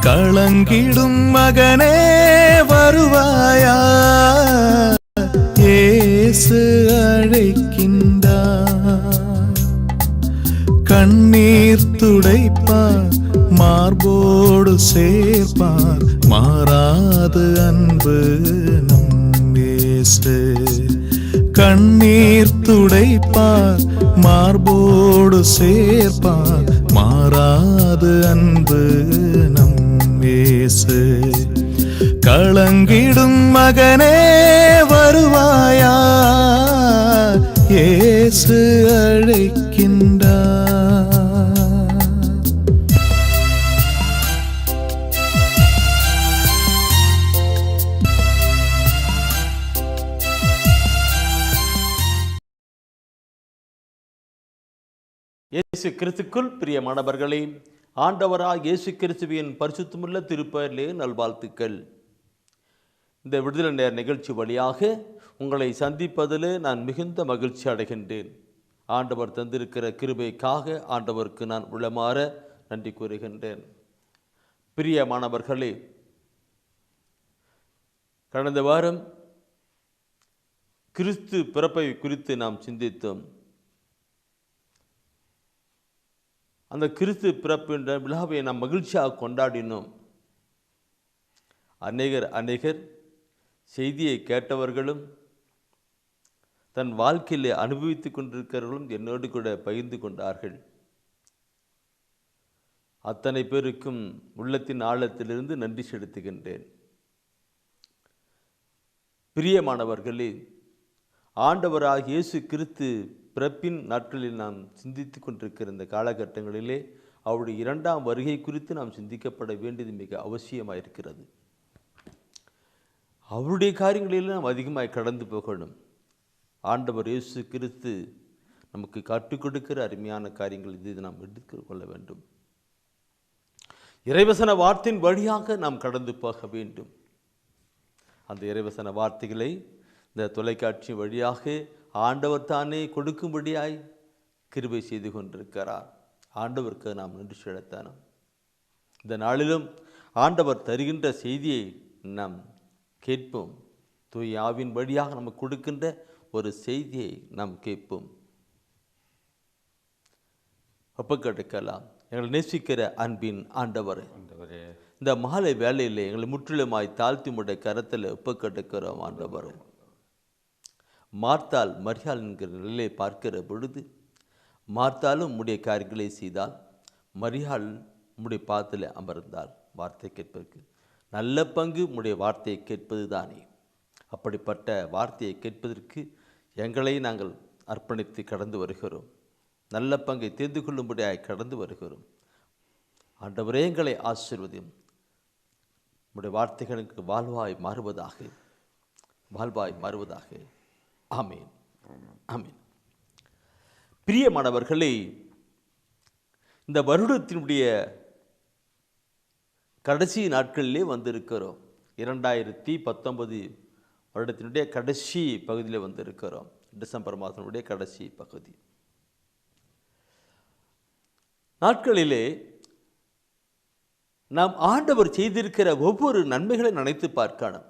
களங்கிடும் மகனே வருவாயா, இயேசு அழைக்கின்றார். கண்ணீர் துடைப்பார், மார்போடு சேர்ப்பார், மாறாது அன்பு நம் இயேசு. கண்ணீர் துடைப்பார், மார்போடு சேர்ப்பார், மாறாது அன்பு நம் இயேசு. களங்கிடும் மகனே வருவாயா, இயேசு அழைக்கின்றார். இயேசு கிறிஸ்துக்குள் பிரியமானவர்களே, ஆண்டவராய் இயேசு கிறிஸ்துவின் பரிசுத்தமுள்ள திருப்பெயரிலே நல்வாழ்த்துக்கள். இந்த விடுதலை நேர நிகழ்ச்சி வழியாக உங்களை சந்திப்பதில் நான் மிகுந்த மகிழ்ச்சி அடைகின்றேன். ஆண்டவர் தந்திருக்கிற கிருபைக்காக ஆண்டவருக்கு நான் உளமாற நன்றி கூறுகின்றேன். பிரியமானவர்களே, கடந்த வாரம் கிறிஸ்து பிறப்பை குறித்து நாம் சிந்தித்தோம். அந்த கிறிஸ்து பிறப்பு என்ற விழாவை நாம் மகிழ்ச்சியாக கொண்டாடினோம். அநேகர் செய்தியை கேட்டவர்களும் தன் வாழ்க்கையில் அனுபவித்துக் கொண்டிருக்கிறவர்களும் என்னோடு கூட பகிர்ந்து கொண்டார்கள். அத்தனை பேருக்கும் உள்ளத்தின் ஆழத்திலிருந்து நன்றி செலுத்துகின்றேன். பிரியமானவர்களே, ஆண்டவராகிய இயேசு கிறிஸ்து பிறப்பின் நாட்களில் நாம் சிந்தித்து கொண்டிருக்கிற இந்த காலகட்டங்களிலே அவருடைய இரண்டாம் வருகை குறித்து நாம் சிந்திக்கப்பட வேண்டியது மிக அவசியமாயிருக்கிறது. அவருடைய காரியங்களில் நாம் அதிகமாக கடந்து போகணும். ஆண்டவர் இயேசு கிறிஸ்து நமக்கு கற்றுக் கொடுக்கிற அருமையான காரியங்கள் இது நாம் எடுத்துக்கொள்ள வேண்டும். இறைவசன வார்த்தையின் வழியாக நாம் கடந்து போக வேண்டும். அந்த இறைவசன வார்த்தைகளை இந்த தொலைக்காட்சி வழியாக ஆண்டவர் தானே கொடுக்கும்படியாய் கிருபை செய்து கொண்டிருக்கிறார். ஆண்டவருக்கு நாம் நன்றி செலுத்தணும். இந்த நாளிலும் ஆண்டவர் தருகின்ற செய்தியை நாம் கேட்போம். தூய ஆவியின் வழியாக நமக்கு கொடுக்கின்ற ஒரு செய்தியை நாம் கேட்போம். ஒப்புக்கொடுக்கலாம். எங்களை நேசிக்கிற அன்பின் ஆண்டவரே, இந்த மாலை வேளையிலே எங்களை முற்றிலுமாய் தாழ்த்தி முடைய கரத்தில் ஒப்புக்கொடுக்கிறோம். ஆண்டவரே, மார்த்தாள் மரியாள் என்கிற நிலையை பார்க்கிற பொழுது, மார்த்தாலும் உம்முடைய காரியங்களை செய்தால், மரியாள் உம்முடைய பாதத்தில் அமர்ந்தாள். வார்த்தை கேட்பதற்கு நல்ல பங்கு உம்முடைய வார்த்தையை கேட்பது தானே. அப்படிப்பட்ட வார்த்தையை கேட்பதற்கு எங்களை நாங்கள் அர்ப்பணித்து கடந்து வருகிறோம். நல்ல பங்கை தெரிந்து கொள்ளும்படியாய் கடந்து வருகிறோம். ஆண்டவரே, எங்களை ஆசீர்வதியும். உம்முடைய வார்த்தைகளுக்கு வாழ்வாய் மாறுவதாக, வாழ்வாய் மாறுவதாக. ஆமீன், ஆமீன். பிரியமானவர்களே, இந்த வருடத்தினுடைய கடைசி நாட்களிலே வந்திருக்கிறோம். 2019 வருடத்தினுடைய கடைசி பகுதியில் வந்திருக்கிறோம். டிசம்பர் மாதத்தினுடைய கடைசி பகுதி நாட்களிலே நாம் ஆண்டவர் செய்திருக்கிற ஒவ்வொரு நன்மைகளை நினைத்து பார்க்கணும்.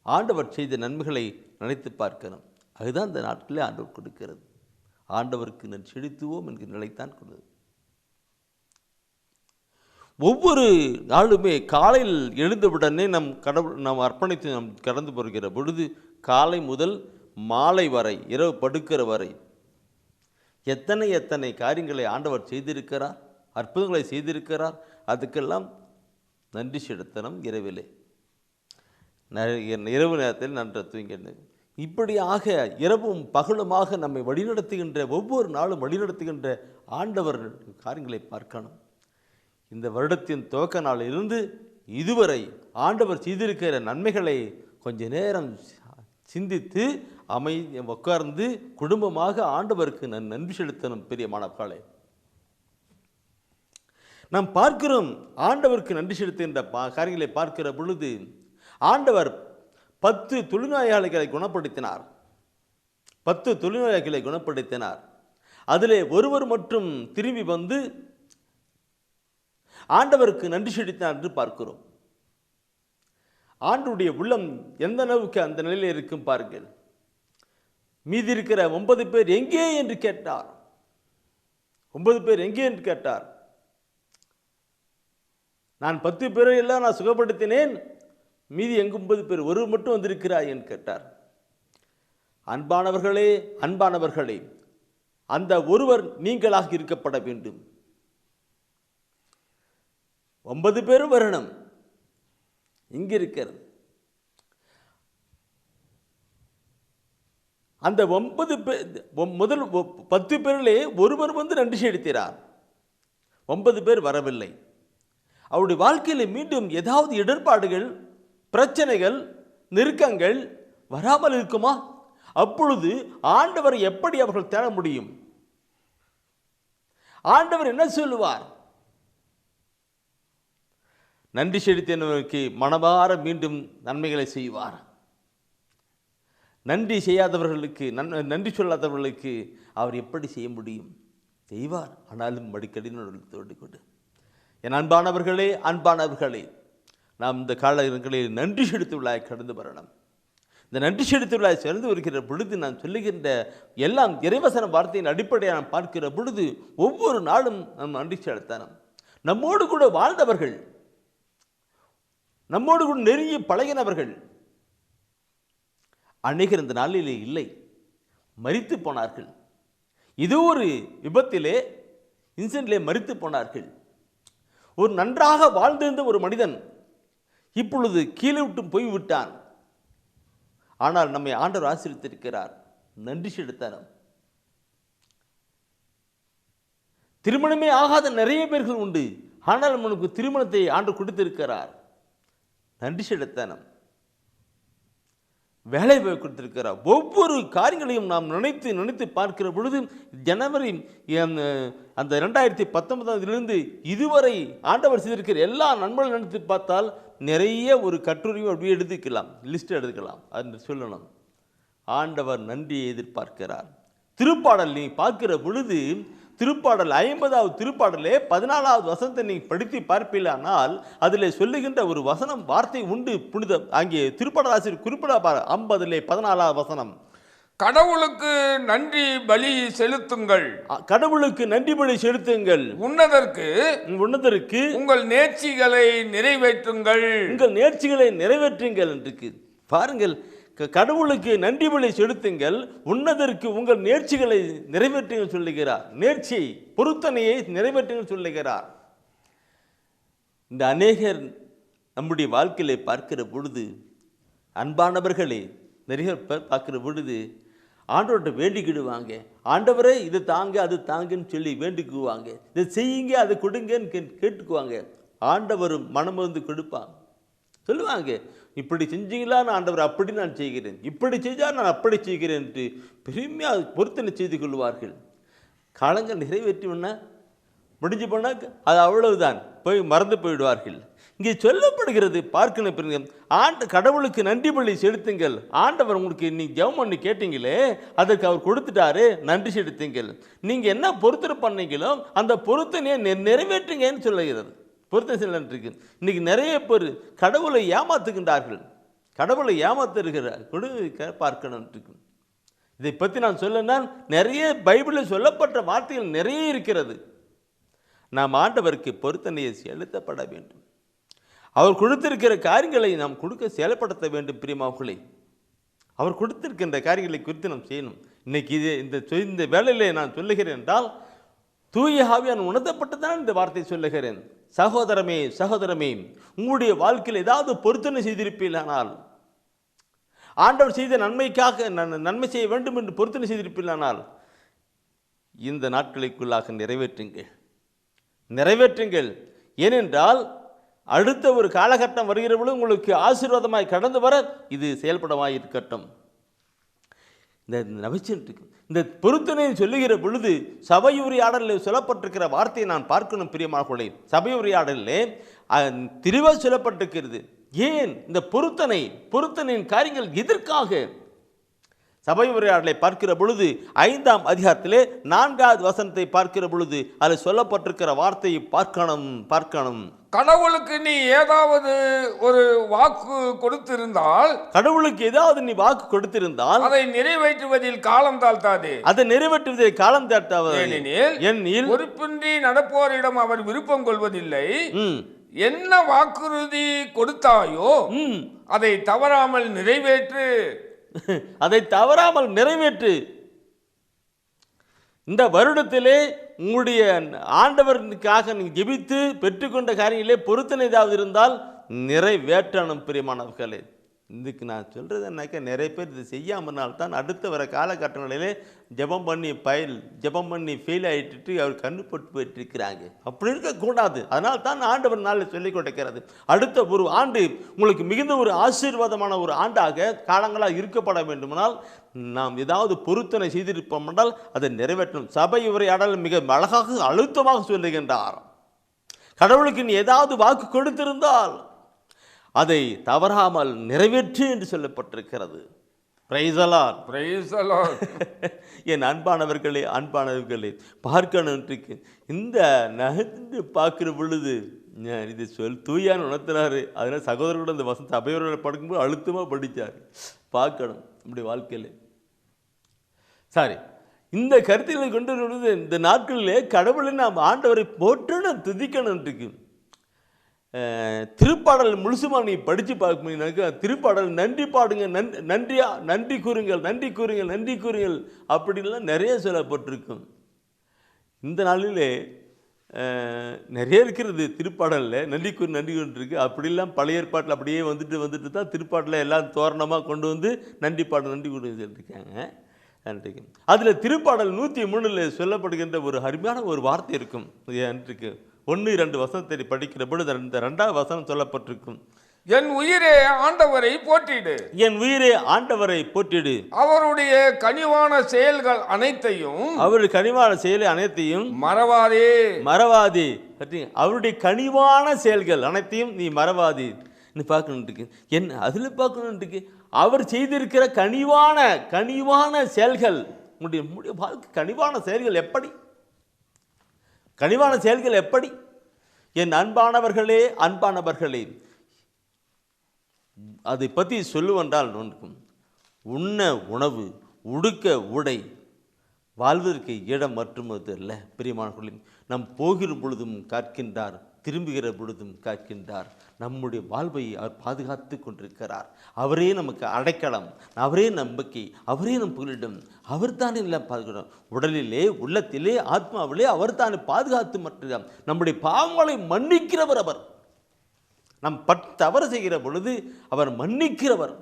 ஆண்டவர் செய்த நன்மைகளை நினைத்து பார்க்கணும். அதுதான் இந்த நாட்களே ஆண்டவர் கொடுக்கிறது. ஆண்டவருக்கு நன்றி செலுத்துவோம் என்கிற நிலைத்தான் கொண்டது. ஒவ்வொரு நாளுமே காலையில் எழுந்தவுடனே நாம் அர்ப்பணித்து நாம் கடந்து போகிற பொழுது, காலை முதல் மாலை வரை, இரவு படுக்கிற வரை எத்தனை காரியங்களை ஆண்டவர் செய்திருக்கிறார், அற்புதங்களை செய்திருக்கிறார். அதுக்கெல்லாம் நன்றி செலுத்தணும். இரவு நேரத்தில் நன்ற தூங்கினேன். இப்படியாக இரவும் பகலுமாக நம்மை வழிநடத்துகின்ற, ஒவ்வொரு நாளும் வழிநடத்துகின்ற ஆண்டவர் காரியங்களை பார்க்கணும். இந்த வருடத்தின் துவக்க நாளிலிருந்து இதுவரை ஆண்டவர் செய்திருக்கிற நன்மைகளை கொஞ்ச நேரம் சிந்தித்து உட்கார்ந்து குடும்பமாக ஆண்டவருக்கு நன்றி செலுத்தணும். பிரியமானவர்களே, நாம் பார்க்கிறோம், ஆண்டவருக்கு நன்றி செலுத்துகின்ற காரியங்களை பார்க்கிற பொழுது, ஆண்டவர் 10 தொழுநோயாளிகளை குணப்படுத்தினார். 10 தொழுநோயாளிகளை குணப்படுத்தினார். அதிலே ஒருவர் மட்டும் திரும்பி வந்து ஆண்டவருக்கு நன்றி செலுத்தினார் என்று பார்க்கிறோம். ஆண்டுடைய உள்ளம் எந்த அளவுக்கு அந்த நிலையில் இருக்கும் பாருங்கள். மீதி இருக்கிற 9 பேர் எங்கே என்று கேட்டார். 9 பேர் எங்கே என்று கேட்டார். நான் 10 பேரை எல்லாம் நான் சுகப்படுத்தினேன், மீதி எங்கு 9 பேர், ஒரு மட்டும் வந்திருக்கிறாய் என்று கேட்டார். அன்பானவர்களே, அன்பானவர்களே, அந்த ஒருவர் நீங்களாக இருக்கப்பட வேண்டும். 9 பேரும் வரணும். இங்கே இருக்கிறது அந்த 9 பேர். முதல் 10 பேரிலே ஒருவர் வந்து நன்றி செலுத்தினார். 9 பேர் வரவில்லை. அவருடைய வாழ்க்கையில் மீண்டும் ஏதாவது இடர்பாடுகள், பிரச்சனைகள், நெருக்கங்கள் வராமல் இருக்குமா? அப்பொழுது ஆண்டவர் எப்படி அவர்கள் தேட முடியும்? ஆண்டவர் என்ன சொல்லுவார்? நன்றி செலுத்தினவருக்கு மனமார மீண்டும் நன்மைகளை செய்வார். நன்றி செய்யாதவர்களுக்கு, நன்றி சொல்லாதவர்களுக்கு அவர் எப்படி செய்ய முடியும்? செய்வார். ஆனாலும் மடிக்கடினோடு கொண்டு. என் அன்பானவர்களே, அன்பானவர்களே, நாம் இந்த காலங்களில் நன்றி செலுத்து விழாய் கடந்து வரணும். இந்த நன்றி செலுத்து விழாய் சேர்ந்து வருகிற பொழுது நான் சொல்லுகின்ற எல்லாம் இறைவசன வார்த்தையின் அடிப்படையாக நாம் பார்க்கிற பொழுது ஒவ்வொரு நாளும் நம் நன்றி செலுத்தணும். நம்மோடு கூட வாழ்ந்தவர்கள், நம்மோடு கூட நெருங்கி பழகினவர்கள் அநேகர் இந்த நாளிலே இல்லை, மரித்து போனார்கள். இது ஒரு விபத்திலே, இன்சிடென்ட்லே மரித்து போனார்கள். ஒரு நன்றாக வாழ்ந்திருந்த ஒரு மனிதன் இப்பொழுது கீழே விட்டு போய்விட்டான். ஆனால் நம்மை ஆண்டவர் ஆசீர்வதித்திருக்கிறார். நன்றி செலுத்தணும். திருமணமே ஆகாத நிறைய பேர்கள் உண்டு. ஆனால் நமக்கு திருமணத்தை ஆண்டவர் கொடுத்திருக்கிறார். நன்றி செலுத்தணும். வேலை கொடுத்திருக்கிறார். ஒவ்வொரு காரியங்களையும் நாம் நினைத்து பார்க்கிற பொழுது ஜனவரி அந்த 2019 இதுவரை ஆண்டவர் செய்திருக்கிற எல்லா நன்மைகளும் நினைத்து பார்த்தால் நிறைய ஒரு கட்டுரையும் அப்படியே எடுத்துக்கலாம், லிஸ்ட் எடுத்துக்கலாம். அது சொல்லணும். ஆண்டவர் நன்றியை எதிர்பார்க்கிறார். திருப்பாடல் நீ பார்க்கிற பொழுது திருப்பாடல் 50வது திருப்பாடலே 14வது வசனத்தை நீ படித்து பார்ப்பீர்களானால் அதில் சொல்லுகின்ற ஒரு வசனம், வார்த்தை உண்டு. புனித அங்கே திருப்பாடல் ஆசிரியர் குறிப்பிட 50லே 14வது வசனம், கடவுளுக்கு நன்றி பலி செலுத்துங்கள். கடவுளுக்கு நன்றி பலி செலுத்துங்கள். உன்னதற்கு உங்கள் நேர்ச்சிகளை நிறைவேற்றுங்கள். உங்கள் நேர்ச்சிகளை நிறைவேற்றுங்கள் என்று பாருங்கள். கடவுளுக்கு நன்றி பலி செலுத்துங்கள், உன்னதற்கு உங்கள் நேர்ச்சிகளை நிறைவேற்றுங்கள் சொல்லுகிறார். நேர்ச்சி பொருத்தனையை நிறைவேற்றுங்கள் சொல்லுகிறார். இந்த அநேகர் நம்முடைய வாழ்க்கையிலே பார்க்கிற பொழுது, அன்பானவர்களே, நிறைய பேர் பார்க்கிற பொழுது ஆண்டவர்கிட்ட வேண்டிக்கிடுவாங்க. ஆண்டவரே இது தாங்க, அது தாங்கன்னு சொல்லி வேண்டிக்குவாங்க. இதை செய்யுங்க, அதை கொடுங்கன்னு கேட்டுக்குவாங்க. ஆண்டவரும் மனமிருந்து கொடுப்பாங்க. சொல்லுவாங்க, இப்படி செஞ்சீங்களா நான் ஆண்டவர் அப்படி நான் செய்கிறேன், இப்படி செஞ்சால் நான் அப்படி செய்கிறேன் என்று பெருமையாக பொருத்தனை செய்து கொள்வார்கள். காலங்கள் நிறைவேற்றினா முடிஞ்சு போனால் அது அவ்வளவுதான், போய் மறந்து போயிடுவார்கள். இங்கே சொல்லப்படுகிறது பார்க்கணும், கடவுளுக்கு நன்றி பலி செலுத்துங்கள். ஆண்டவர் உங்களுக்கு நீங்கள் ஜெபம் பண்ணி கேட்டீங்களே, அதற்கு அவர் கொடுத்துட்டாரு, நன்றி செலுத்துங்கள். நீங்கள் என்ன பொருத்தனை பண்ணீங்களோ அந்த பொருத்தனையை நிறைவேற்றுங்கன்னு சொல்லுகிறது. பொருத்தனை செல்லுக்கு இன்னைக்கு நிறைய பேர் கடவுளை ஏமாத்துகின்றார்கள். கடவுளை ஏமாத்துகிறார். பார்க்கணும். இதை பற்றி நான் சொல்லனா நிறைய பைபிளில் சொல்லப்பட்ட வார்த்தைகள் நிறைய இருக்கிறது. நாம் ஆண்டவருக்கு பொருத்தனையை செலுத்தப்பட வேண்டும். அவர் கொடுத்திருக்கிற காரியங்களை நாம் செயல்படுத்த வேண்டும். பிரியமாவுகளை அவர் கொடுத்திருக்கின்ற காரியங்களை குறித்து நாம் செய்யணும். இன்னைக்கு இந்த வேலையிலே நான் சொல்லுகிறேன் என்றால் தூய ஆவியானவர் உணர்த்தப்பட்டு தான் இந்த வார்த்தையை சொல்லுகிறேன். சகோதரமே, சகோதரமே, உங்களுடைய வாழ்க்கையில் ஏதாவது பொருத்தனை செய்திருப்பீர்களானால், ஆண்டவர் செய்த நன்மைக்காக நன்மை செய்ய வேண்டும் என்று பொருத்தனை செய்திருப்பீர்களானால் இந்த நாட்களுக்குள்ளாக நிறைவேற்றுங்கள். ஏனென்றால் அடுத்த ஒரு காலகட்டம் வருகிற பொழுது உங்களுக்கு ஆசீர்வாதமாய் கடந்து வர இது செயல்படமாய் இருக்கட்டும். இந்த பொருத்தனை சொல்லுகிற பொழுது சபையுரையாடலில் சொல்லப்பட்டிருக்கிற வார்த்தையை நான் பார்க்கணும். பிரியமானவர்களே, சபையுரையாடலில் தெளிவாக சொல்லப்பட்டிருக்கிறது. ஏன் இந்த பொருத்தனையின் காரியங்கள் எதற்காக சபை உரையாடலை பார்க்கிற பொழுது 5ஆம் அதிகாரத்திலே 4வது வசனத்தை பார்க்கிற பொழுது அதில் சொல்லப்பட்டிருக்கிற வார்த்தையை பார்க்கணும். கடவுளுக்கு நீ ஏதாவது ஒரு வாக்கு கொடுத்திருந்தால், கடவுளுக்கு ஏதாவது நீ வாக்கு கொடுத்திருந்தால் அதை நிறைவேற்றுவதில் காலம் தாழ்த்தாதே. அதை நிறைவேற்றுவதில் காலம் தாழ்த்தாதே. ஏனெனில் பொறுப்பின்றி நடப்போரிடம் அவர் விருப்பம் கொள்வதில்லை. என்ன வாக்குறுதி கொடுத்தாயோ அதை தவறாமல் நிறைவேற்று. அதை தவறாமல் நிறைவேற்று. இந்த வருடத்திலே உங்களுடைய ஆண்டவருக்காக நீ ஜெபித்து பெற்றுக்கொண்ட காரியங்களே பொருத்தனை ஏதாவது இருந்தால் நிறைவேற்றணும். பிரியமானவர்களே, இதுக்கு நான் சொல்கிறது என்னக்கா, நிறைய பேர் இது செய்யாமனால்தான் அடுத்த வர காலகட்டங்களிலே ஜெபம் பண்ணி ஃபெயில் ஆகிட்டு அவர் கண்ணுப்பட்டு போயிட்டு இருக்கிறாங்க. அப்படி இருக்கக்கூடாது. அதனால் தான் ஆண்டவர் நாளில் சொல்லிக் கொடுக்கிறது, அடுத்த ஒரு ஆண்டு உங்களுக்கு மிகுந்த ஒரு ஆசீர்வாதமான ஒரு ஆண்டாக காலங்களாக இருக்கப்பட வேண்டுமானால் நாம் ஏதாவது பொருத்தனை செய்திருப்போம் என்றால் அதை நிறைவேற்றணும். சபை உரையாடல் மிக அழகாக அழுத்தமாக சொல்லுகின்றார். கடவுளுக்கு நீ ஏதாவது வாக்கு கொடுத்திருந்தால் அதை தவறாமல் நிறைவேற்று என்று சொல்லப்பட்டிருக்கிறது. Praise the Lord, praise the Lord. என் அன்பானவர்களே பார்க்கணும். இந்த நகர்ந்து பார்க்கிற பொழுது இது தூயான்னு உணர்த்தினாரு. அதனால் சகோதரர்களோட இந்த வசந்த சபையோட படிக்கும்போது அழுத்தமாக படித்தார். பார்க்கணும் நம்முடைய வாழ்க்கையில். சரி, இந்த கருத்தில் கொண்டு வருவது இந்த நாட்களிலே கடவுளை நாம் ஆண்டவரை போற்றணும், துதிக்கணும் இருக்கு. திருப்பாடல் முழுசுமா நீ படித்து பார்க்க திருப்பாடல் நன்றி பாடுங்க, நன்றி கூறுங்கள் அப்படின்லாம் நிறைய சொல்லப்பட்டிருக்கும். இந்த நாளிலே நிறைய இருக்கிறது திருப்பாடலில் நன்றி கூறு அப்படிலாம் பழைய ஏற்பாட்டில் அப்படியே வந்துட்டு தான் திருப்பாடலில் எல்லாம் தோரணமாக கொண்டு வந்து நன்றி கூறு சொல்லியிருக்காங்க. அதில் திருப்பாடல் 103 சொல்லப்படுகின்ற ஒரு அருமையான ஒரு வார்த்தை இருக்கும். இருக்கு 1-2 வசனத்தை படிக்கிற பொழுது இந்த 2வது வசனம் சொல்லப்பட்டிருக்கும், என் உயிரே ஆண்டவரை போற்றிடு. என் உயிரே ஆண்டவரை போற்றிடு. அவருடைய கனிவான செயல்கள் அனைத்தையும், அவருடைய கனிவான செயலை அனைத்தையும் மறவாதே. அவருடைய கனிவான செயல்கள் அனைத்தையும் நீ மறவாதே. பார்க்கணும் என்ன அதில் பார்க்கணும். அவர் செய்திருக்கிற கனிவான செயல்கள், உங்களுடைய வாழ்க்கை கனிவான செயல்கள் எப்படி? கனிவான செயல்கள் எப்படி? என் அன்பானவர்களே அதை பற்றி சொல்லுவென்றால் உண்ண உணவு, உடுக்க உடை, வாழ்வதற்கு இடம் மட்டுமது அல்ல. பிரியமானவர்களே, நம் போகிற பொழுதும் காக்கின்றார், திரும்புகிற பொழுதும் காக்கின்றார். நம்முடைய வாழ்வை அவர் பாதுகாத்து கொண்டிருக்கிறார். அவரே நமக்கு அடைக்கலம், அவரே நம்பிக்கை, அவரே நம் புகலிடம். அவர் தானே எல்லாம் பாதுகாக்கிறோம். உடலிலே, உள்ளத்திலே, ஆத்மாவிலே அவர் தானே பாதுகாத்து மட்டும் நம்முடைய பாவங்களை மன்னிக்கிறவர். அவர் நம் தவறு செய்கிற பொழுது அவர் மன்னிக்கிறவர்.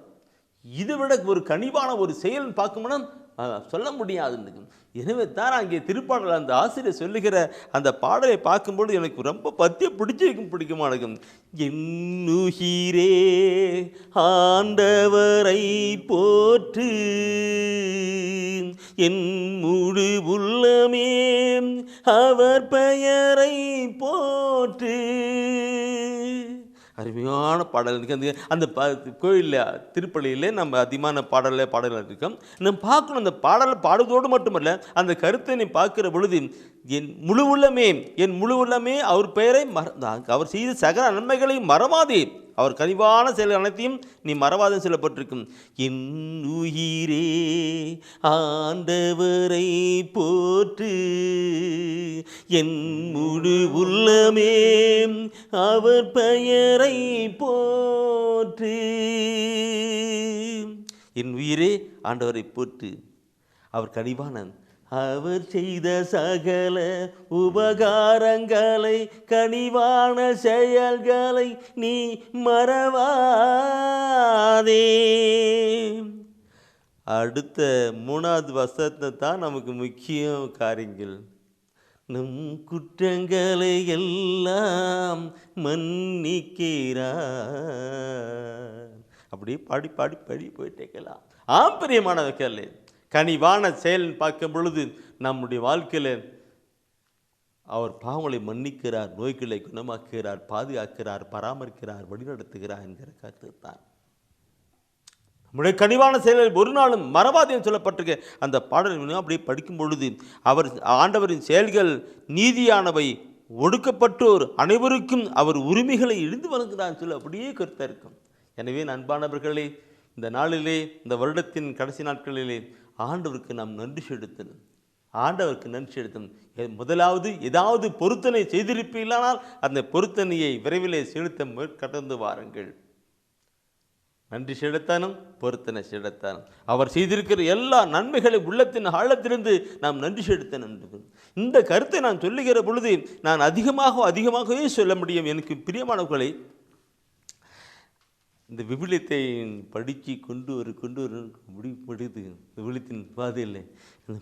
இதுவிட ஒரு கனிவான ஒரு செயல் பார்க்கணும்னா சொல்ல முடியாது. எனவே தான் அங்கே திருப்பாடல் அந்த ஆசிரியர் சொல்லுகிற அந்த பாடலை பார்க்கும்போது எனக்கு ரொம்ப பிடிக்குமானது. என்னுயிரே ஆண்டவரை போற்று, என் முழு உள்ளமே அவர் பெயரை போற்று. அருமையான பாடல் இருக்குது. அந்த கோயிலில் திருப்பள்ளியிலே நம்ம அதிகமான பாடல்கள் இருக்கோம். நம்ம பார்க்கணும். அந்த பாடலை பாடுவதோடு மட்டுமல்ல, அந்த கருத்தை நீ பார்க்கிற பொழுது என் முழு உள்ளமே அவர் பெயரை அவர் செய்த சகல நன்மைகளை மறவாதே. அவர் கனிவான செயல் அனைத்தையும் நீ மறவாதன்னு சொல்லப்பட்டிருக்கும். என் உயிரே ஆண்டவரை போற்று, என் முழு உள்ளமே அவர் பெயரை போற்று. என் உயிரே ஆண்டவரை போற்று, அவர் கனிவான, அவர் செய்த சகல உபகாரங்களை, கனிவான செயல்களை நீ மறவாதே. அடுத்த 3வது வசனத்தை தான் நமக்கு முக்கிய காரியங்கள். நம் குற்றங்களை எல்லாம் மன்னிக்கிறார். அப்படியே பாடி போயிட்டேக்கலாம். பிரியமானவர்களே, கனிவான செயல் பார்க்கும் பொழுது நம்முடைய வாழ்க்கையில் அவர் பாவங்களை மன்னிக்கிறார், நோய்களை குணமாக்குகிறார், பாதுகாக்கிறார், பராமரிக்கிறார், வழிநடத்துகிறார் என்கிற கருத்து தான். நம்முடைய கனிவான செயல்கள் ஒரு நாளும் மறவாதேன்னு சொல்லப்பட்டிருக்க அந்த பாடல் அப்படியே படிக்கும் பொழுது ஆண்டவரின் செயல்கள் நீதியானவை, ஒடுக்கப்பட்டோர் அனைவருக்கும் அவர் உரிமைகளை இழிந்து வழங்குகிறான்னு சொல்லி அப்படியே கருத்தாக இருக்கும். எனவே அன்பானவர்களே, இந்த நாளிலே, இந்த வருடத்தின் கடைசி நாட்களிலே ஆண்டவருக்கு நாம் நன்றி செலுத்தணும். ஆண்டவருக்கு நன்றி செலுத்தணும். முதலாவது ஏதாவது பொருத்தனை செய்திருப்பீர்களானால் அந்த பொருத்தனையை விரைவிலே செலுத்த கடந்து வாருங்கள். நன்றி செலுத்தானும் பொருத்தனை செலுத்தானும் அவர் செய்திருக்கிற எல்லா நன்மைகளை உள்ளத்தின் ஆழத்திலிருந்து நாம் நன்றி செலுத்தணும். இந்த கருத்தை நான் சொல்லுகிற பொழுது நான் அதிகமாகவே சொல்ல முடியும். எனக்கு பிரியமானவர்களை, இந்த விவிலியத்தை படித்து கொண்டு வர முடியுது. விவிலியத்தின் பாதையில் இந்த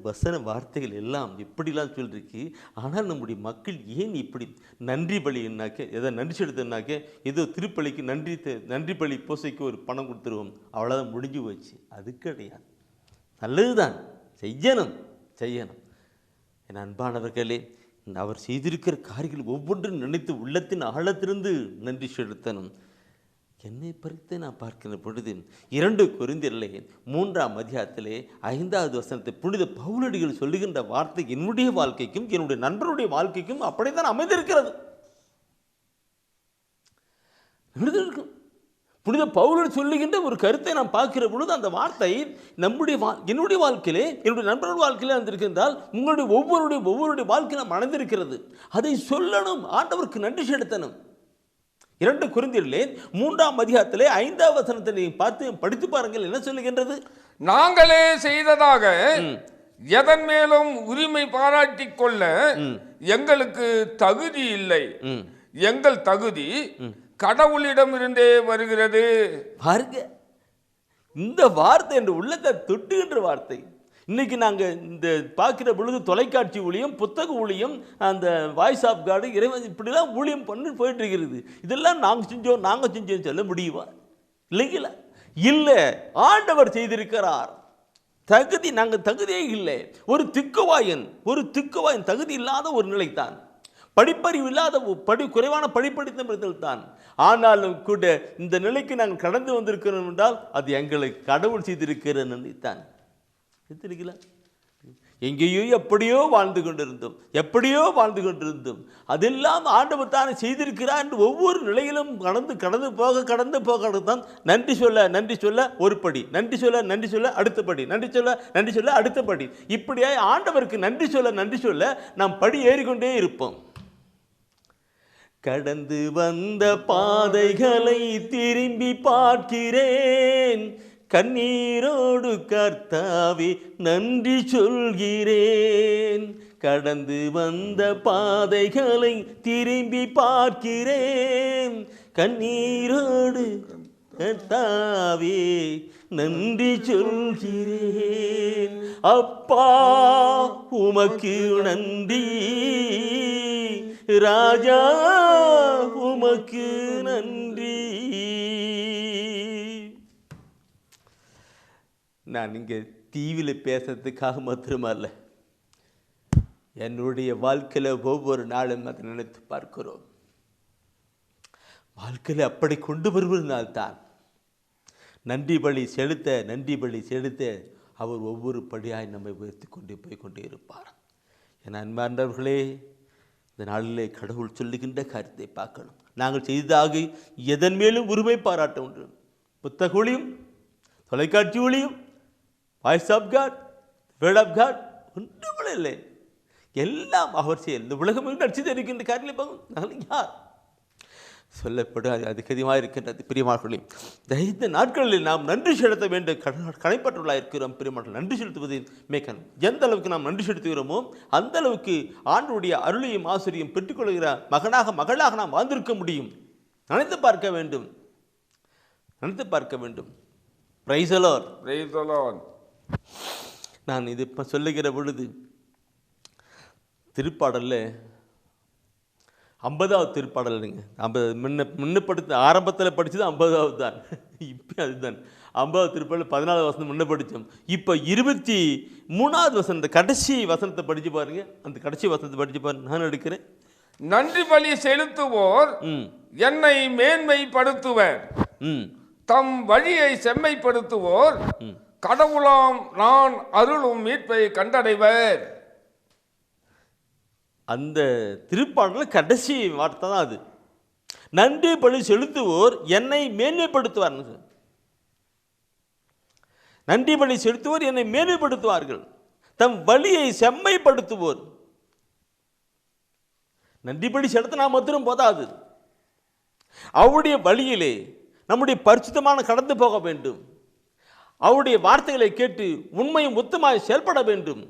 வசன வார்த்தைகள் எல்லாம் எப்படிலாம் சொல்லிருக்கு. ஆனால் நம்முடைய மக்கள் ஏன் இப்படி நன்றி பலின்னாக்க, எதை நன்றி செலுத்தினாக்க, ஏதோ திருப்பலிக்கு நன்றி பலி பூசைக்கு ஒரு பணம் கொடுத்துருவோம், அவ்வளோதான் முடிஞ்சு போச்சு. அது கிடையாது. நல்லது தான், செய்யணும். என் அன்பானவர்களே, அவர் செய்திருக்கிற காரியங்கள் ஒவ்வொன்றும் நினைத்து உள்ளத்தின் ஆழத்திலிருந்து நன்றி செலுத்தணும். என்னை பறித்து நான் பார்க்கிற பொழுது 2 கொரிந்தியரிலே 3ஆம் அதிகாரத்திலே 5வது வசனத்தை புனித பவுலடிகள் சொல்லுகின்ற வார்த்தை என்னுடைய வாழ்க்கைக்கும் என்னுடைய நண்பருடைய வாழ்க்கைக்கும் அப்படித்தான் அமைந்திருக்கிறது. புனித பவுலர் சொல்லுகின்ற ஒரு கருத்தை நாம் பார்க்கிற பொழுது அந்த வார்த்தை என்னுடைய வாழ்க்கையிலே, என்னுடைய நண்பருடைய வாழ்க்கையிலே வந்திருக்கின்றால் உங்களுடைய ஒவ்வொருடைய வாழ்க்கையில் நாம் அணைந்திருக்கிறது. அதை சொல்லணும், ஆண்டவருக்கு நன்றி செலுத்தணும். 2 கொரிந்தியரிலே 3ஆம் அதிகாரத்திலே 5வது வசனத்தை நீங்க படித்து பாருங்கள். என்ன சொல்லுகின்றது? நாங்களே செய்ததாக எதன் மேலும் உரிமை பாராட்டிக் கொள்ள எங்களுக்கு தகுதி இல்லை. எங்கள் தகுதி கடவுளிடமிருந்தே வருகிறது. பாருங்க, இந்த வார்த்தை என்று உள்ளத்தை தொட்டுகின்ற வார்த்தை. இன்னைக்கு நாங்கள் இந்த பார்க்கிற பொழுது தொலைக்காட்சி ஊழியம், புத்தக ஊழியம், அந்த வாய்ஸ் ஆஃப் காடு, இறைவன் இப்படிலாம் ஊழியம் பண்ணி போயிட்டு இருக்கிறது. இதெல்லாம் நாங்கள் செஞ்சோம் சொல்ல முடியுமா? இல்லைங்களா? இல்லை, ஆண்டவர் செய்திருக்கிறார். நாங்கள் தகுதியே இல்லை. ஒரு திக்குவாயன் தகுதி இல்லாத ஒரு நிலைத்தான், படிப்பறிவு இல்லாத குறைவான படிப்படித்தவர்கள் தான். ஆனாலும் கூட இந்த நிலைக்கு நாங்கள் கடந்து வந்திருக்கிறோம் என்றால் அது எங்களுக்கு கடவுள் செய்திருக்கிற நிலைத்தான். எங்கேயோ எப்படியோ வாழ்ந்து கொண்டிருந்தோம். அதெல்லாம் ஆண்டவர் தானே செய்திருக்கிறார் என்று ஒவ்வொரு நிலையிலும் கடந்து போக தான் நன்றி சொல்ல ஒரு படி, நன்றி சொல்ல அடுத்த படி, நன்றி சொல்ல அடுத்த படி, இப்படியே ஆண்டவருக்கு நன்றி சொல்ல நாம் படி ஏறிக்கொண்டே இருப்போம். கடந்து வந்த பாதைகளை திரும்பி பார்க்கிறேன், கண்ணீரோடு கர்த்தாவே நன்றி சொல்கிறேன். கடந்து வந்த பாதைகளை திரும்பி பார்க்கிறேன், கண்ணீரோடு கர்த்தாவே நன்றி சொல்கிறேன். அப்பா உமக்கு நன்றி, ராஜா உமக்கு நன்றி. நான் இங்கே தீவில் பேசுறதுக்காக மாத்திரமல்ல, என்னுடைய வாழ்க்கையில் ஒவ்வொரு நாளும் அதை நினைத்து பார்க்கிறோம். வாழ்க்கையில் அப்படி கொண்டு வருவதனால்தான் நன்றி பலி செலுத்த அவர் ஒவ்வொரு படியாய் நம்மை உயர்த்தி கொண்டே இருப்பார். என் அன்பார்ந்தவர்களே, இந்த நாளிலே கடவுள் சொல்லுகின்ற காரியத்தை பார்க்கணும். நாங்கள் செய்ததாக எதன் மேலும் உரிமை பாராட்ட உண்டு. புத்தக ஊழியம், தொலைக்காட்சி ஊழியம், voice of God, word of God ஒன்றும் இல்லை. எல்லாம் அவர் செயல். இந்த உலகம் நடிச்சு இருக்கின்ற காரியங்களை பார்க்கும். நாங்கள் யார் சொல்லப்படும் அதிகமாக இருக்கின்றது. பிரியமானவர்களே, இந்த நாட்களில் நாம் நன்றி செலுத்த வேண்டும் கடைப்பட்டுள்ளாக இருக்கிறோம். பிரியமானவர்கள், நன்றி செலுத்துவது மேக்கணும். எந்த அளவுக்கு நாம் நன்றி செலுத்துகிறோமோ அந்த அளவுக்கு ஆண்டவருடைய அருளையும் ஆசிரியம் பெற்றுக்கொள்கிற மகளாக நாம் வாழ்ந்திருக்க முடியும். நினைத்து பார்க்க வேண்டும். Price the Lord. நான் இது இப்போ சொல்லுகிற பொழுது திருப்பாடலில் 50வது திருப்பாடலுங்க. 50 ஆரம்பத்தில் படித்தது 50வது தான். இப்போ அதுதான் 50வது திருப்பாடல் 14வது வசனம் முன்ன படித்தோம். இப்போ 23வது வசனம், கடைசி வசனத்தை படித்து பாருங்க. அந்த கடைசி வசனத்தை படித்து பாருங்க. நான் எடுக்கிறேன். நன்றி பலி செலுத்துவோர் என்னை மேன்மைப்படுத்துவர், தம் வழியை செம்மைப்படுத்துவோர் கடவுளாம் நான் அருளும் மீட்பை கண்டடைவர். அந்த திருப்பாடல் கடைசி வார்த்தை தான் அது. நன்றி பலி செலுத்துவோர் என்னை மேன்மைப்படுத்துவார். நன்றி பலி செலுத்துவோர் என்னை மேன்மைப்படுத்துவார்கள். தம் வழியை செம்மைப்படுத்துவோர். நன்றி பலி செலுத்தினா மாத்திரம் போதாது, அவருடைய வழியிலே நம்முடைய பரிசுத்தமான கடந்து போக வேண்டும். அவருடைய வார்த்தைகளை கேட்டு உண்மையும் உத்தமாய் செயல்பட வேண்டும்.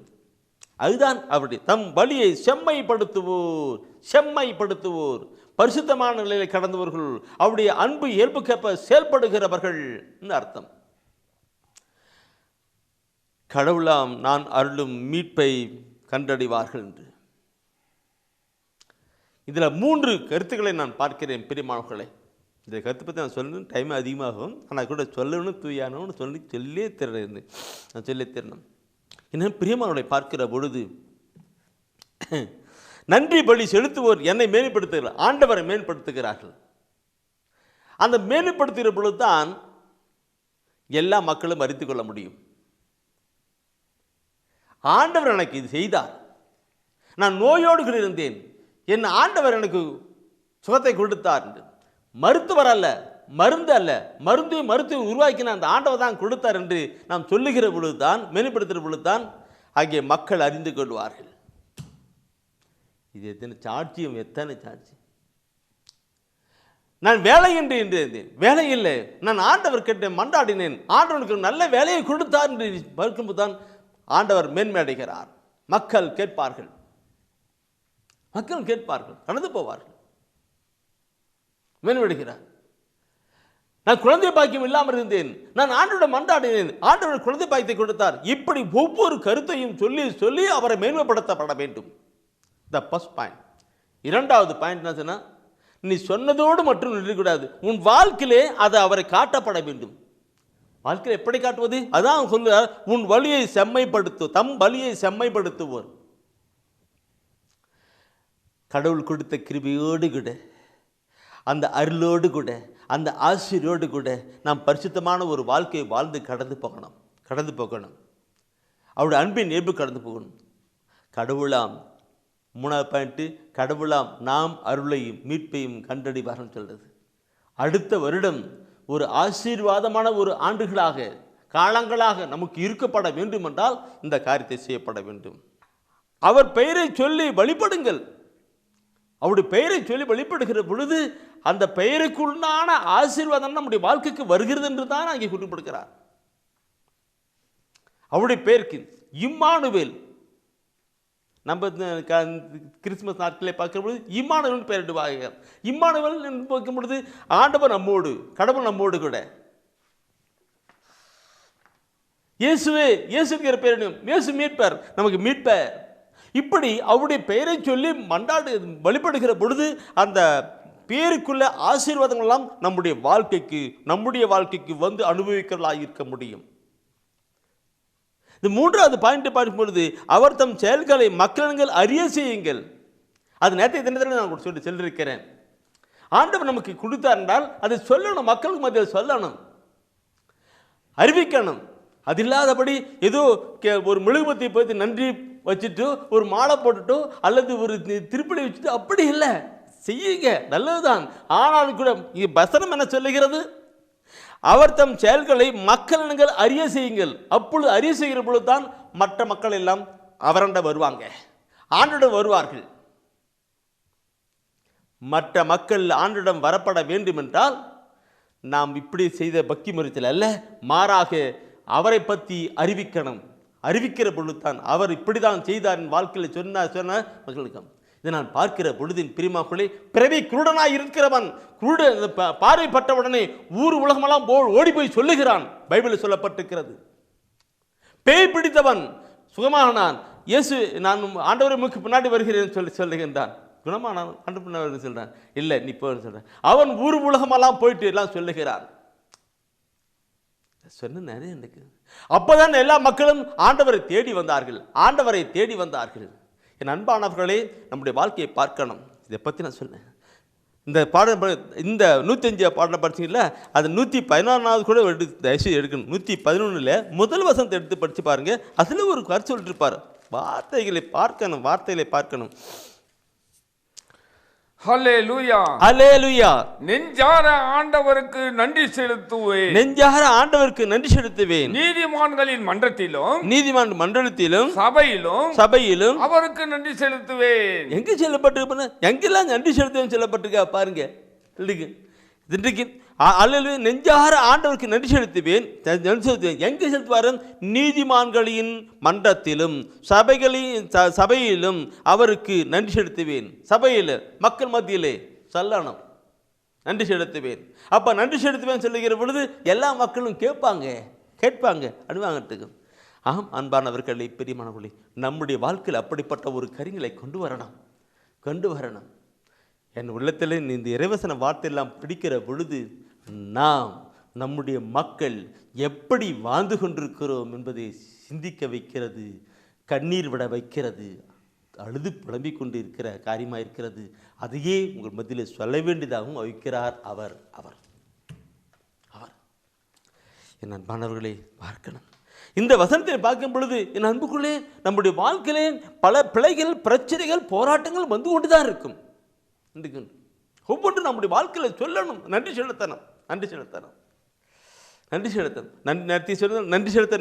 அதுதான் அவருடைய தம் வழியை செம்மைப்படுத்துவோர். செம்மைப்படுத்துவோர் பரிசுத்தமான நிலையில கடந்தவர்கள், அவருடைய அன்பு இயல்புக்கேற்ப செயல்படுகிறவர்கள் அர்த்தம். கடவுளாம் நான் அருளும் மீட்பை கண்டடைவார்கள் என்று. இதில் 3 கருத்துக்களை நான் பார்க்கிறேன் பிரியமானவர்களே. இந்த கருத்தை பற்றி நான் சொல்லணும், டைம் அதிகமாகும். ஆனால் கூட சொல்லணும், தூயானோன்னு சொல்லியே தரேன். நான் சொல்லி தரணும். இன்னும் பிரியமானவர்களை பார்க்கிற பொழுது நன்றி பலி செலுத்துவோர் என்னை மேன்மைப்படுத்துகிறார், ஆண்டவரை மேம்படுத்துகிறார்கள். அந்த மேன்மைப்படுத்துகிற பொழுது தான் எல்லா மக்களும் அறிந்து கொள்ள முடியும். ஆண்டவர் எனக்கு இது செய்தார், நான் நோயோடு இருந்தேன், என் ஆண்டவர் எனக்கு சுகத்தை கொடுத்தார் என்று. மருத்துவர் அல்ல, மருந்து அல்ல, மருத்துவம் உருவாக்கின அந்த ஆண்டவர் தான் கொடுத்தார் என்று நாம் சொல்லுகிற பொழுது தான், மேம்படுத்துகிற பொழுது தான் ஆகிய மக்கள் அறிந்து கொள்வார்கள். இது எத்தனை சாட்சியம், எத்தனை சாட்சி. நான் வேலை என்று இருந்தேன், வேலை இல்லை, நான் ஆண்டவர் கிட்ட மன்றாடினேன், ஆண்டவனுக்கு நல்ல வேலையை கொடுத்தார் என்று பார்க்கும்போது தான் ஆண்டவர் மேன்மை அடைகிறார். மக்கள் கேட்பார்கள், மக்கள் கேட்பார்கள், கடந்து போவார்கள். மேன்மையடைகிறார். நான் குழந்தை பாக்கியம் இல்லாமல் இருந்தேன், நான் ஆண்டவரிடம் மன்றாடினேன், ஆண்டவர் குழந்தை பாக்கியத்தை கொடுத்தார். இப்படி ஒவ்வொரு கருத்தையும் சொல்லி சொல்லி அவரை மேன்மைப்படுத்தப்பட வேண்டும். The first point. இரண்டாவது பாயிண்ட் என்ன சொன்னா, நீ சொன்னதோடு மட்டும் நிற்கக்கூடாது, உன் வாழ்க்கையிலே அது அவரை காட்டப்பட வேண்டும். வாழ்க்கையில் எப்படி காட்டுவது? அதான் சொல்லுவார், உன் வழியை செம்மைப்படுத்து, தம் வழியை செம்மைப்படுத்துவோர். கடவுள் கொடுத்த கிருபையோடு கூட, அந்த அருளோடு கூட, அந்த ஆசிரியோடு கூட நாம் பரிசுத்தமான ஒரு வாழ்க்கையை வாழ்ந்து கடந்து போகணும். அவருடைய அன்பின் இயல்பு கடந்து போகணும். கடவுளாம் 3வது பாயிண்ட், கடவுளாம் நாம் அருளையும் மீட்பையும் கண்டடைவார்கள் சொல்றது. அடுத்த வருடம் ஒரு ஆசீர்வாதமான ஒரு ஆண்டுகளாக, காலங்களாக நமக்கு இருக்கப்பட வேண்டும் என்றால் இந்த காரியத்தை செய்யப்பட வேண்டும். அவர் பெயரை சொல்லி வழிபடுங்கள். அவருடைய பெயரை சொல்லி வழிபடுகிற பொழுது அந்த பெயருக்குள்ளான ஆசீர்வாதம் நம்முடைய வாழ்க்கைக்கு வருகிறது என்று தான் அங்கே குறிப்பிடுகிறார். அவருடைய பெயருக்கு இம்மானுவேல், நம்ம கிறிஸ்துமஸ் நாட்களை பார்க்கிற பொழுது இம்மானுவேல் பெயரிடுவாங்க. இம்மானுவேல் பார்க்கும் பொழுது ஆண்டவர் நம்மோடு, கடவுள் நம்மோடு கூட. இயேசுவே, இயேசுங்கிற பெயர், இயேசு மீட்பர், நமக்கு மீட்பர். இப்படி அவருடைய பெயரை சொல்லி மன்றாடு வழிபடுகிற பொழுது அந்த பேருக்குள்ள ஆசீர்வாதங்கள் எல்லாம் நம்முடைய வாழ்க்கைக்கு வந்து அனுபவிக்கிறதாக இருக்க முடியும். இந்த 3வது பாயிண்ட் பார்க்கும் பொழுது, அவர் தம் செயல்களை மக்கள் அறிய செய்யுங்கள். அது நேற்றைய தினத்தில் நான் சொல்லியிருக்கிறேன். ஆண்டவர் நமக்கு கொடுத்தார் என்றால் அதை சொல்லணும், மக்களுக்கு மத்தியில் சொல்லணும், அறிவிக்கணும். அது இல்லாதபடி ஏதோ ஒரு மெழுகுபத்தி போய் நன்றி வச்சுட்டு ஒரு மாலை போட்டுட்டோ அல்லது ஒரு திருப்பலி வச்சுட்டு அப்படி இல்லை, செய்யுங்க, நல்லதுதான். ஆனாலும் கூட வசனம் என்ன சொல்லுகிறது? அவர் தம் செயல்களை மக்கள் அறிய செய்யுங்கள். அப்பொழுது அறிய செய்கிற பொழுது தான் மற்ற மக்கள் எல்லாம் அவரண்ட வருவாங்க, ஆண்டிடம் வருவார்கள். மற்ற மக்கள் ஆண்டிடம் வரப்பட வேண்டும் என்றால் நாம் இப்படி செய்த பக்தி முறையில் அல்ல, மாறாக அவரை பற்றி அறிவிக்கணும். அறிவிக்கிற பொழுது தான் அவர் இப்படிதான் செய்தார் வாழ்க்கையில் சொன்ன மக்களுக்கு. இதை நான் பார்க்கிற பொழுதின் பிரிமாக்களே, பிறவி குருடனாய் இருக்கிறவன் பார்வைப்பட்டவுடனே ஊர் உலகமெல்லாம் ஓடி போய் சொல்லுகிறான். பைபிளில் சொல்லப்பட்டிருக்கிறது. பேய் பிடித்தவன் சுகமானான். இயேசு நான் ஆண்டவருக்கு பின்னாடி வருகிறேன் சொல்லுகின்றான். குணமானான், ஆண்டு பின்னாடி சொல்றான். இல்லை நீ போய் சொல்ற. அவன் ஊர் உலகமெல்லாம் போயிட்டு எல்லாம் சொல்லுகிறான். சொன்ன நிறைய எனக்கு. அப்பதான் எல்லா மக்களும் ஆண்டவரை தேடி வந்தார்கள். என் அன்பானவர்களே, நம்முடைய வாழ்க்கையை பார்க்கணும். இதை பற்றி நான் சொன்னேன். இந்த பாடம் இந்த 105 பாடம் படிச்சிங்களா, அது 114வது கூட தயவுசெய்து எடுக்கணும். 111 முதல் வசனத்தை எடுத்து படித்து பாருங்க. அதில் ஒரு கருத்து சொல்லிட்டு இருப்பார். வார்த்தைகளை பார்க்கணும். ஹல்லேலூயா, ஹல்லேலூயா. நெஞ்சார ஆண்டவருக்கு நன்றி செலுத்துவேன். நெஞ்சார ஆண்டவருக்கு நன்றி செலுத்துவேன். நீதிமான்களின் மன்றத்திலும் நீதிமான் மண்டலத்திலும் சபையிலும் அவருக்கு நன்றி செலுத்துவேன். எங்க சொல்லப்பட்டிருப்ப, எங்கெல்லாம் நன்றி செலுத்துவேன் சொல்லப்பட்டிருக்கா பாருங்க. இன்றைக்கு அல்லது நெஞ்சார ஆண்டவருக்கு நன்றி செலுத்துவேன். எங்கே செலுத்துவார்? நீதிமான்களின் மன்றத்திலும் சபையிலும் அவருக்கு நன்றி செலுத்துவேன். சபையில் மக்கள் மத்தியிலே சொல்லணும், நன்றி செலுத்துவேன். அப்போ நன்றி செலுத்துவேன் சொல்லுகிற பொழுது எல்லா மக்களும் கேட்பாங்க அனுவாங்கட்டுக்கு. ஆம் அன்பானவர்களே, பெரியமானவர்களே, நம்முடைய வாழ்க்கையில் அப்படிப்பட்ட ஒரு கருங்களை கொண்டு வரணும். என் உள்ளத்தில் இந்த இறைவசன வார்த்தையெல்லாம் பிடிக்கிற பொழுது நாம் நம்முடைய மக்கள் எப்படி வாழ்ந்து கொண்டிருக்கிறோம் என்பதை சிந்திக்க வைக்கிறது, கண்ணீர் விட வைக்கிறது, அழுது புலம்பிக் கொண்டு இருக்கிற காரியமாக இருக்கிறது. அதையே உங்கள் மத்தியில் சொல்ல வேண்டியதாகவும் வைக்கிறார் அவர். என் அன்பானவர்களே, பார்க்கணும். இந்த வசனத்தை பார்க்கும் பொழுது என் அன்புக்குள்ளே நம்முடைய வாழ்க்கையிலே பல பிழைகள், பிரச்சனைகள், போராட்டங்கள் வந்து கொண்டு தான் இருக்கும். ஒவ்வொன்றும் நம்முடைய வாழ்க்கையில் சொல்லணும். நன்றி செலுத்தணும்.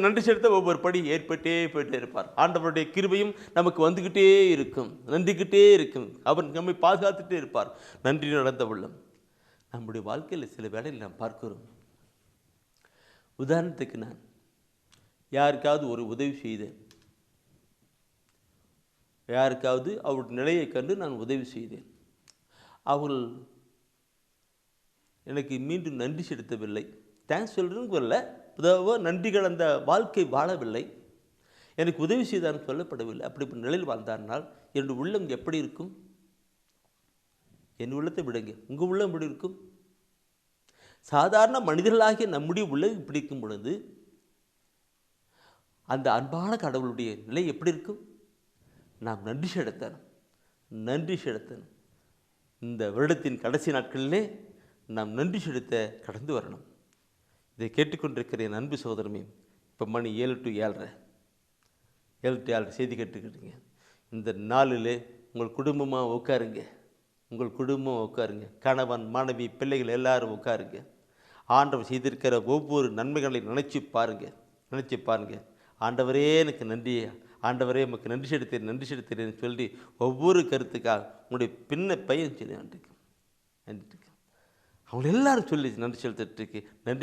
நன்றி செலுத்த ஒவ்வொரு படி ஏற்பட்டே போயிட்டே இருப்பார். ஆண்டவருடைய கிருபையும் நமக்கு வந்துக்கிட்டே இருக்கும், நன்றிக்கிட்டே இருக்கும். அவர் நம்மை பாதுகாத்துட்டே இருப்பார். நன்றி நடந்த உள்ளம் நம்முடைய வாழ்க்கையில் சில வேளையில் நாம் பார்க்கிறோம். உதாரணத்துக்கு, நான் யாருக்காவது ஒரு உதவி செய்தேன், யாருக்காவது அவருடைய நிலையை கண்டு நான் உதவி செய்தேன். அவர்கள் எனக்கு மீண்டும் நன்றி செலுத்தவில்லை, தேங்க்ஸ் சொல்கிறதுக்கு வரல, உதவ நன்றி கலந்த வாழ்க்கை வாழவில்லை, எனக்கு உதவி செய்தான்னு சொல்லப்படவில்லை. அப்படி நிலையில் வாழ்ந்தார்னால் என்னுடைய உள்ளம் எப்படி இருக்கும்? என் உள்ளத்தை விடுங்க, உங்கள் உள்ளம் எப்படி இருக்கும்? சாதாரண மனிதர்களாகிய நம்முடைய உள்ளம் இப்படி இருக்கும் பொழுது அந்த அன்பான கடவுளுடைய நிலை எப்படி இருக்கும்? நாம் நன்றி செலுத்தணும். இந்த வருடத்தின் கடைசி நாட்களிலே நாம் நன்றி செலுத்த கடந்து வரணும். இதை கேட்டுக்கொண்டிருக்கிற என் அன்பு சகோதரமே, இப்போ மணி 7 to 7:30 செய்தி கேட்டுக்கிட்டீங்க. இந்த நாளில் உங்கள் குடும்பமாக உட்காருங்க. கணவன், மனைவி, பிள்ளைகள் எல்லாரும் உட்காருங்க. ஆண்டவர் செய்திருக்கிற ஒவ்வொரு நன்மைகளை நினச்சி பாருங்க. ஆண்டவரே எனக்கு நன்றி, ஆண்டவரே நமக்கு நன்றி செலுத்தேன்னு சொல்லி ஒவ்வொரு கருத்துக்காக உங்களுடைய பையன் சொல்லி நன்றி அவங்க எல்லாரும் சொல்லி நன்றி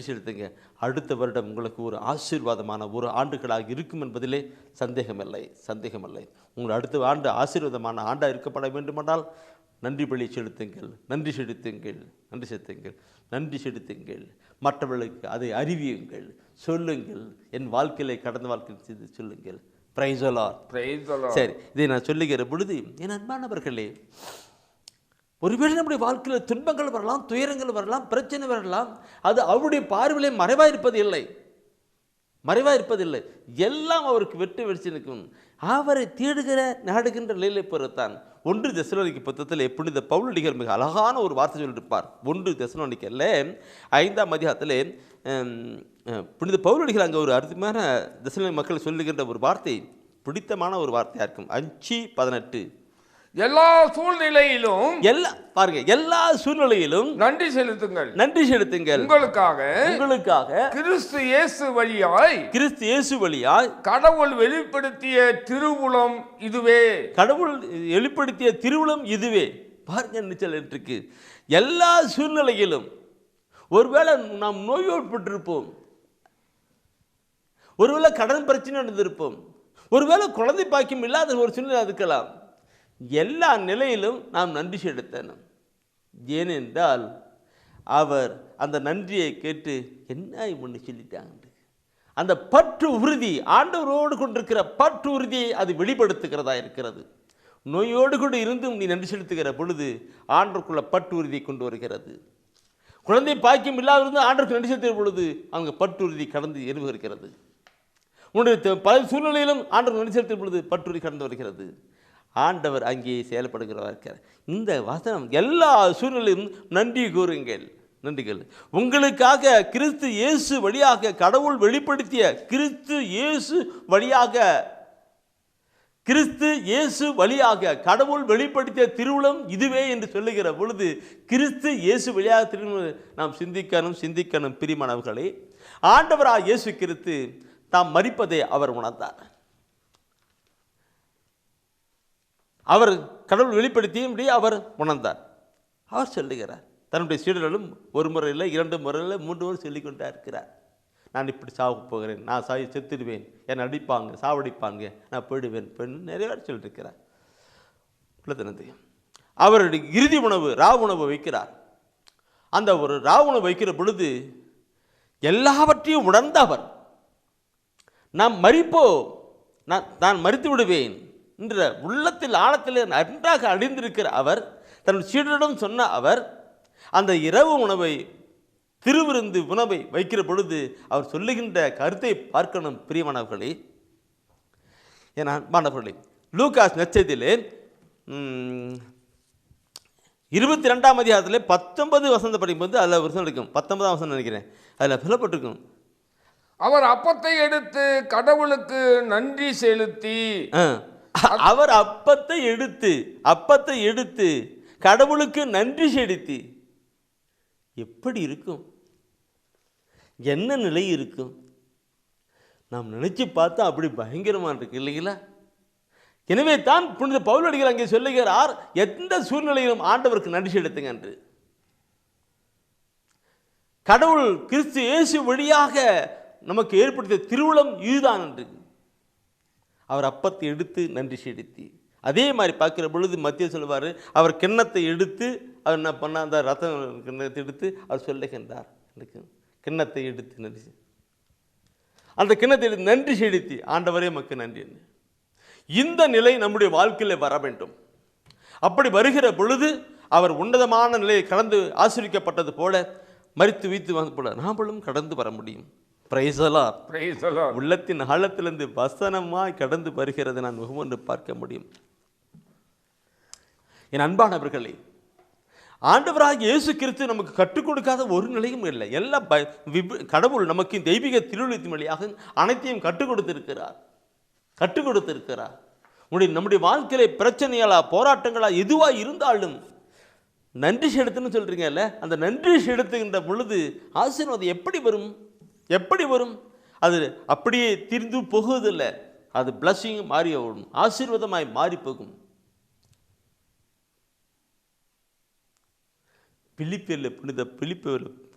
செலுத்துங்க. அடுத்த வருடம் உங்களுக்கு ஒரு ஆசீர்வாதமான ஒரு ஆண்டுகளாக இருக்கும் என்பதிலே சந்தேகமில்லை. உங்கள் அடுத்த ஆண்டு ஆசீர்வாதமான ஆண்டாக இருக்கப்பட வேண்டுமென்றால் நன்றி பலி செலுத்துங்கள். நன்றி செலுத்துங்கள். மற்றவர்களுக்கு அதை அறிவியுங்கள், சொல்லுங்கள். என் வாழ்க்கையிலே, கடந்த வாழ்க்கையில் செய்து சொல்லுங்கள். Price the Lord. சரி, இதை நான் சொல்லுகிற பொழுது என் அன்பானவர்களே, ஒருவேளை நம்முடைய வாழ்க்கையில் துன்பங்கள் வரலாம், துயரங்கள் வரலாம், பிரச்சனை வரலாம். அது அவருடைய பார்வையிலே மறைவாக இருப்பதில்லை. எல்லாம் அவருக்கு வெற்றி நிற்கும். அவரை தேடுகிற நாடுகின்ற நிலையிலே பொறுத்தான். 1 தெசலோனிக்கர் புத்தகத்தில் புனித பவுலடிகள் மிக அழகான ஒரு வார்த்தை சொல்லியிருப்பார். 1 தெசலோனிக்கரில் 5ஆம் அதிகாரத்தில் புனித பவுலடிகள் அங்கே ஒரு அருமையான தெசலோனிக்க மக்கள் சொல்லுகின்ற ஒரு வார்த்தை, பிடித்தமான ஒரு வார்த்தையாக இருக்கும். 5:18. எல்லா சூழ்நிலையிலும் எல்லா சூழ்நிலையிலும் நன்றி செலுத்துங்கள். உங்களுக்காக கிறிஸ்து இயேசு வழியாய் கடவுள் வெளிப்படுத்திய திருவுளம் இதுவே. பாருங்க, நிச்சல் இருக்கு. எல்லா சூழ்நிலையிலும், ஒருவேளை நாம் நோய்பட்டிருப்போம், ஒருவேளை கடன் பிரச்சனை நடந்திருப்போம், ஒருவேளை குழந்தை பாக்கியம் இல்லாத ஒரு சூழ்நிலை இருக்கலாம். எல்லா நிலையிலும் நாம் நன்றி செலுத்தணும். ஏனென்றால் அவர் அந்த நன்றியை கேட்டு என்ன ஒன்று சொல்லிட்டாங்க. அந்த பற்று உறுதி, ஆண்டவரோடு கொண்டிருக்கிற பற்று உறுதியை அது வெளிப்படுத்துகிறதா இருக்கிறது. நோயோடு கூட இருந்தும் நீ நன்றி செலுத்துகிற பொழுது ஆண்டவருக்குள்ள பற்று உறுதியை கொண்டு வருகிறது. குழந்தை பாக்கியம் இல்லாதிருந்து ஆண்டவருக்கு நன்றி செலுத்துகிற பொழுது அவங்க பற்று உறுதி கடந்து எரிவுகிறது. உன்னுடைய பல சூழ்நிலையிலும் ஆண்டவருக்கு நன்றி செலுத்துகிற பொழுது பற்று உறுதி கடந்து வருகிறது. ஆண்டவர் அங்கே செயல்படுகிறவராக இருக்கிறார். இந்த வசனம் எல்லா சூழ்நிலையும் நன்றி கூறுங்கள், நன்றிகள். உங்களுக்காக கிறிஸ்து இயேசு வழியாக கடவுள் வெளிப்படுத்திய கிறிஸ்து இயேசு வழியாக கடவுள் வெளிப்படுத்திய திருவுளம் இதுவே என்று சொல்லுகிற பொழுது கிறிஸ்து இயேசு வழியாக திருவுளம் நாம் சிந்திக்கணும் பிரியமானவர்களே. ஆண்டவராக இயேசு கிறிஸ்து தாம் மரிப்பதை அவர் உணர்ந்தார். அவர் கடவுள் வெளிப்படுத்தியும்படி அவர் உணர்ந்தார். அவர் சொல்லுகிறார், தன்னுடைய சீடர்களும் ஒரு முறை இல்லை, 2 முறை இல்லை, 3 முறை சொல்லிக்கொண்டே இருக்கிறார். நான் இப்படி சாவு போகிறேன், நான் செத்துடுவேன், என்னை அடிப்பாங்க, சாவடிப்பாங்க, நான் போயிடுவேன் நிறைய பேர் சொல்லிட்டுருக்கிறார். அவருடைய இறுதி உணவு ராவு உணவு வைக்கிறார். அந்த ஒரு ராவு உணவு வைக்கிற பொழுது எல்லாவற்றையும் உணர்ந்த அவர், நான் மரித்து விடுவேன் என்ற உள்ளத்தில் ஆழத்தில் நன்றாக அழிந்திருக்கிற அவர் தன் சீடரிடம் சொன்ன அவர் அந்த இரவு உணவை திருவிருந்து உணவை வைக்கிற பொழுது அவர் சொல்லுகின்ற கருத்தை பார்க்கணும் பிரியமானவர்களே. என் அன்பானவர்களே, லூகாஸ் நற்செய்தியிலே 22ஆம் அதிகாரத்தில் 19 வசனம் படிக்கும்போது அதில் வருஷம் இருக்கும், 19ஆம் வசனம் நினைக்கிறேன், அதில் சொல்லப்பட்டிருக்கும், அவர் அப்பத்தை எடுத்து கடவுளுக்கு நன்றி செலுத்தி, அவர் அப்பத்தை எடுத்து கடவுளுக்கு நன்றி செலுத்தி. எப்படி இருக்கும், என்ன நிலை இருக்கும், நாம் நினைச்சு பார்த்தா அப்படி பயங்கரமாக இருக்கு இல்லைங்களா? எனவே தான் புனித பவுலடிகள் அங்கே சொல்லுகிறார், எந்த சூழ்நிலையிலும் ஆண்டவருக்கு நன்றி செலுத்துங்க என்று. கடவுள் கிறிஸ்து இயேசு வழியாக நமக்கு ஏற்படுத்திய திருவுளம் இதுதான் என்று அவர் அப்பத்தை எடுத்து நன்றி செலுத்தி. அதே மாதிரி பார்க்கிற பொழுது மத்திய சொல்லுவார், அவர் கிண்ணத்தை எடுத்து அவர் என்ன பண்ண, அந்த ரத்தம் கிண்ணத்தை எடுத்து அவர் சொல்லுகின்றார், கிண்ணத்தை எடுத்து நன்றி, அந்த கிண்ணத்தை எடுத்து நன்றி செலுத்தி, ஆண்டவரே மக்கு நன்றி. இந்த நிலை நம்முடைய வாழ்க்கையில் வர வேண்டும். அப்படி வருகிற பொழுது அவர் உன்னதமான நிலையை கடந்து ஆசீர்வதிக்கப்பட்டது போல மரித்து வீத்து வந்து போல நாமளும் கடந்து வர முடியும். உள்ளத்தின் ஆழத்திலிருந்து வசனமாய் கடந்து வருகிறது நான் முகமொன்று பார்க்க முடியும். என் அன்பானவர்களே, ஆண்டவராக இயேசு கிறிஸ்து நமக்கு கற்றுக் கொடுக்காத ஒரு நிலையும் இல்லை. எல்லா கடவுள் நமக்கு தெய்வீக திருவுளத்தின் வழியாக அனைத்தையும் கற்றுக் கொடுத்திருக்கிறார். நம்முடைய வாழ்க்கையில பிரச்சனைகளா போராட்டங்களா எதுவாக இருந்தாலும் நன்றி செலுத்துன்னு சொல்றீங்கல்ல, அந்த நன்றி செலுத்துகின்ற பொழுது ஆசீர்வாதம் எப்படி வரும்? அது அப்படியே திரிந்து போகுவதில்லை, அது பிளஸிங் மாறி ஓடும், ஆசீர்வாதமாய் மாறி போகும்.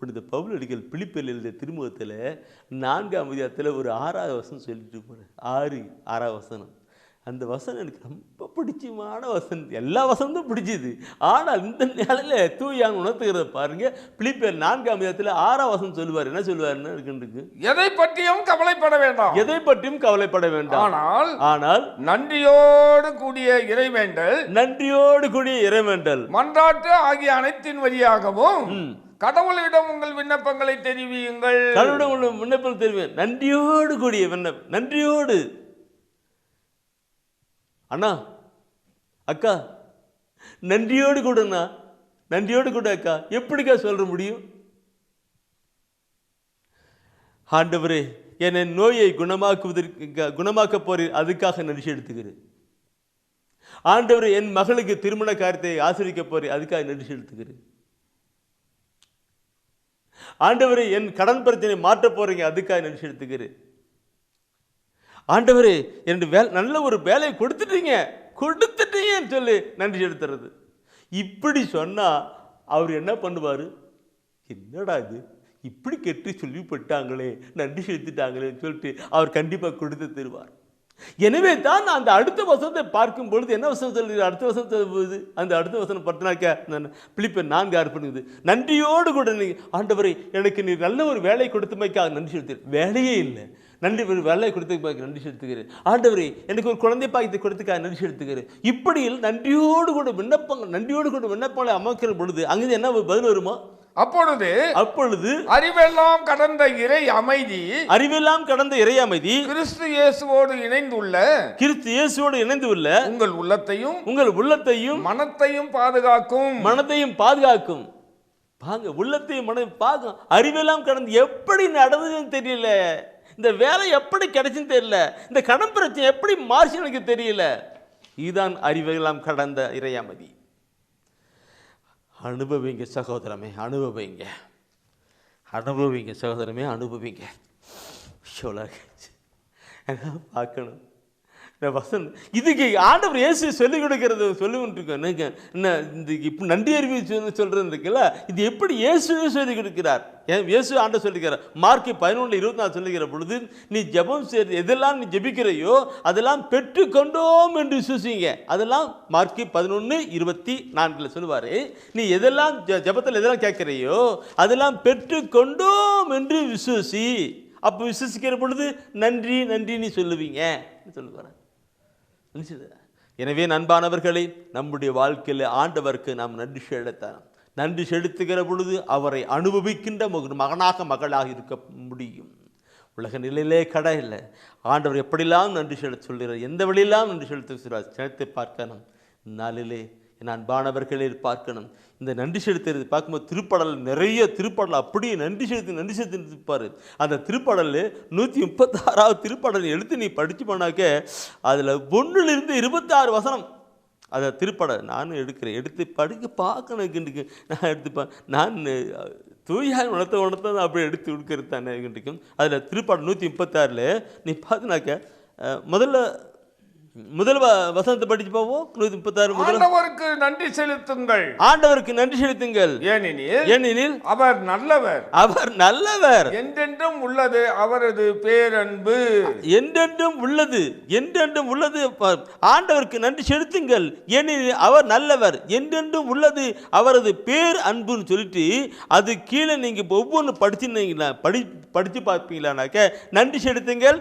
புனித பவுலடிகள் பிலிப்பியரில் எழுதிய திருமுகத்தில் 4ஆம் அதிகாரத்தில் ஒரு 6ஆவது வசனம் சொல்லிட்டு போகிறேன். 6ஆவது வசனம், அந்த வசனம் எனக்கு ரொம்ப பிடிச்சமான வசனம். எல்லா வசனமும் பிடிச்சிது, ஆனால் இந்த நிலையில் தூயான் உணர்த்துகிறத பாருங்க. பிலிப்பியர் 4ஆம் அதிகாரத்தில் 6ஆவது வசனம் சொல்லுவார். என்ன சொல்லுவாருன்னு இருக்கு, எதை பற்றியும் கவலைப்பட வேண்டாம், ஆனால் நன்றியோடு கூடிய இறைவேண்டல் மன்றாட்டு ஆகிய அனைத்தின் வழியாகவும் கடவுளிடம் உங்கள் விண்ணப்பங்களை தெரிவியுங்கள். நன்றியோடு கூடிய நன்றியோடு. அண்ணா, அக்கா, நன்றியோடு கூடண்ணா, நன்றியோடு கூட அக்கா, எப்படிக்கா சொல்ல முடியும்? ஆண்டவரே, என்னை நோயை குணமாக்க போறீர், அதுக்காக நன்றி செலுத்துகிறேன். ஆண்டவரே, என் மகளுக்கு திருமண காரியத்தை ஆசிரிக்க போறீர், அதுக்காக நன்றி செலுத்துகிறேன். ஆண்டவரே, என் கடன் பிரச்சனை மாற்ற போறீங்க, அதுக்காக நன்றி செலுத்துகிறேன். ஆண்டவரே, என்னுடைய நல்ல ஒரு வேலையை கொடுத்துட்டீங்கன்னு சொல்லி நன்றி செலுத்துறது. இப்படி சொன்னா அவர் என்ன பண்ணுவார்? என்னடா இது, இப்படி கெட்டு சொல்லிப்பட்டாங்களே, நன்றி செலுத்திட்டாங்களேன்னு சொல்லிட்டு அவர் கண்டிப்பாக கொடுத்து தருவார். எனவே தான் அந்த அடுத்த வசனத்தை பார்க்கும் பொழுது என்ன வசனம் சொல்லுது? அடுத்த வசனத்தை போகுது. அந்த அடுத்த வசனம் பார்த்தினாக்க பிலிப்பியர் 4:6 பண்ணுது, நன்றியோடு கூட ஆண்டவரை எனக்கு நீ நல்ல ஒரு வேலை கொடுத்தமைக்காக நன்றி செலுத்துகிறேன். வேலையே இல்லை, வேலை கொடுத்ததுக்காக நன்றி செலுத்துகிறேன். ஆண்டவரே, எனக்கு ஒரு குழந்தை பாக்கியத்தை கொடுத்துக்காக நன்றி செலுத்துகிறேன். இப்படியில் நன்றியோடு கூட விண்ணப்பங்களை அமைக்கிற பொழுது அங்கிருந்து என்ன பதில் வருமா? அப்பொழுது அறிவெல்லாம் கடந்த இறை அமைதி கிறிஸ்து இயேசுவோடு இணைந்துள்ள உங்கள் உள்ளத்தையும் மனத்தையும் பாதுகாக்கும். பாங்க, உள்ளத்தையும் மனதையும் பாகம். அறிவெல்லாம் கடந்து எப்படி நடந்ததுன்னு தெரியல, இந்த வேலை எப்படி கிடைச்சுன்னு தெரியல, இந்த கடன் பிரச்சனை எப்படி மாறிச்சு எனக்கு தெரியல. இதுதான் அறிவெல்லாம் கடந்த இறை அமைதி. அனுபவிங்க சகோதரமே, அனுபவிங்க சகோதரமே. பார்க்கணும் இதுக்கு ஆண்டவர் இயேசு சொல்லிக் கொடுக்கறது சொல்லிக்கொண்டிருக்கோம். இப்போ நன்றி அறிவிச்சு சொல்றது இருக்குல்ல, இது எப்படி இயேசுவே சொல்லிக் கொடுக்கிறார். இயேசு ஆண்டவர் சொல்லிக்கிறார். மார்க் 11:24 சொல்லுகிற பொழுது, நீ ஜெபம் செய்ய எதெல்லாம் நீ ஜெபிக்கிறையோ அதெல்லாம் பெற்றுக்கொண்டோம் என்று விசுவசிங்க. அதெல்லாம் மார்க் 11:24 சொல்லுவாரு. நீ எதெல்லாம் ஜெபத்தில் எதெல்லாம் கேட்கிறையோ அதெல்லாம் பெற்றுக்கொண்டோம் என்று விசுவசி. அப்போ விசுவசிக்கிற பொழுது நன்றி நீ சொல்லுவீங்க சொல்லுவார். எனவே நண்பானவர்களே, நம்முடைய வாழ்க்கையில் ஆண்டவருக்கு நாம் நன்றி செலுத்துகிற பொழுது அவரை அனுபவிக்கின்ற மகளாக இருக்க முடியும். உலக நிலையிலே கடை இல்லை. ஆண்டவர் எப்படிலாம் நன்றி செலுத்த சொல்கிறார், எந்த வழியெல்லாம் நன்றி செலுத்தி பார்க்கணும். நாளிலே என் அன்பானவர்களே பார்க்கணும். இந்த நன்றி செலுத்துறது பார்க்கும்போது திருப்பாடல் நிறைய திருப்பாடல் அப்படியே நன்றி செலுத்தி இருப்பார். அந்த திருப்பாடல் 136வது திருப்பாடல் எடுத்து நீ படித்து போனாக்க அதில் 1லிருந்து 26 வசனம். அதை திருப்பாடல் நானும் எடுத்து படிக்க பார்க்கணும். நான் எடுத்துப்பேன். நான் தூயார் உணர்த்த அப்படியே எடுத்து கொடுக்கறது தானே இருக்கும். அதில் திருப்பாடல் 136 நீ பார்த்தினாக்க முதல் வசனத்தை படிச்சு போவோம். 136 ஆண்டவருக்கு நன்றி செலுத்துங்கள் ஏனெனில் அவர் நல்லவர் என்றென்றும் உள்ளது அவரது பேரன்பு. என்றென்றும் உள்ளது ஆண்டவருக்கு நன்றி செலுத்துங்கள் ஏனெனில் அவர் நல்லவர், என்றென்றும் உள்ளது அவரது பேர் அன்புன்னு சொல்லிட்டு அது கீழே நீங்க ஒவ்வொன்று படிச்சுருந்தீங்களா படிச்சு பார்ப்பீங்களானாக்க நன்றி செலுத்துங்கள்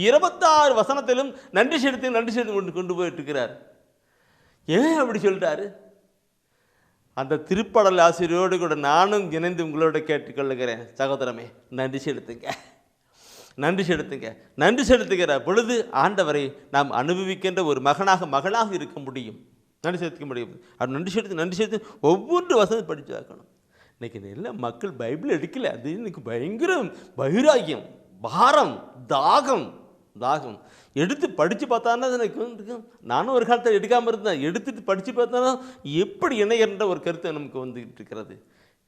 26 வசனத்திலும் நன்றி செலுத்து கொண்டு போயிட்டு இருக்கிறார். ஏன் அப்படி சொல்றாரு? அந்த திருப்பாடல் ஆசிரியரோடு கூட நானும் இணைந்து உங்களோட கேட்டுக்கொள்ளுகிறேன். சகோதரமே, நன்றி செலுத்துகிற பொழுது ஆண்டவரை நாம் அனுபவிக்கின்ற ஒரு மகளாக இருக்க முடியும். நன்றி செலுத்த முடியும். அது நன்றி செலுத்து ஒவ்வொரு வசனம் படித்து பார்க்கணும். இன்னைக்கு எல்லா மக்கள் பைபிள் எடுக்கல. அது இன்னைக்கு பயங்கர வைராக்கியம், பாரம், தாகம் எடுத்து படித்து பார்த்தானா எனக்கு நானும் ஒரு காலத்தில் எடுக்காமல் இருந்தேன். எடுத்துட்டு படித்து பார்த்தானா எப்படி இணையன்ற ஒரு கருத்து நமக்கு வந்துகிட்டு இருக்கிறது.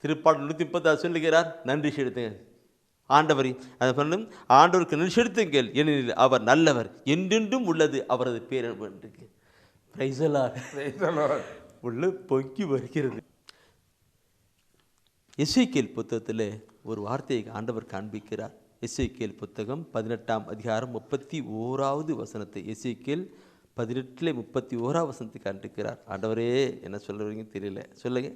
திருப்பாடல் 136 சொல்லுகிறார், நன்றி செலுத்துங்க ஆண்டவரை. அதை பண்ணும் ஆண்டவருக்கு நன்றி செலுத்துங்கள் ஏனெனில் அவர் நல்லவர், என்றென்றும் உள்ளது அவரது பேரன்பு. Price the Lord. உள்ள பொங்கி வருகிறது. எசேக்கியேல் புத்தகத்தில் ஒரு வார்த்தையை ஆண்டவர் காண்பிக்கிறார். எசேக்கியேல் புத்தகம் 18ஆம் அதிகாரம் 31வது வசனத்தை, எசேக்கியேல் 18:31 வசனத்தை காண்பிக்கிறார். ஆண்டவரே என்ன சொல்றீங்க தெரியல, சொல்லுங்க.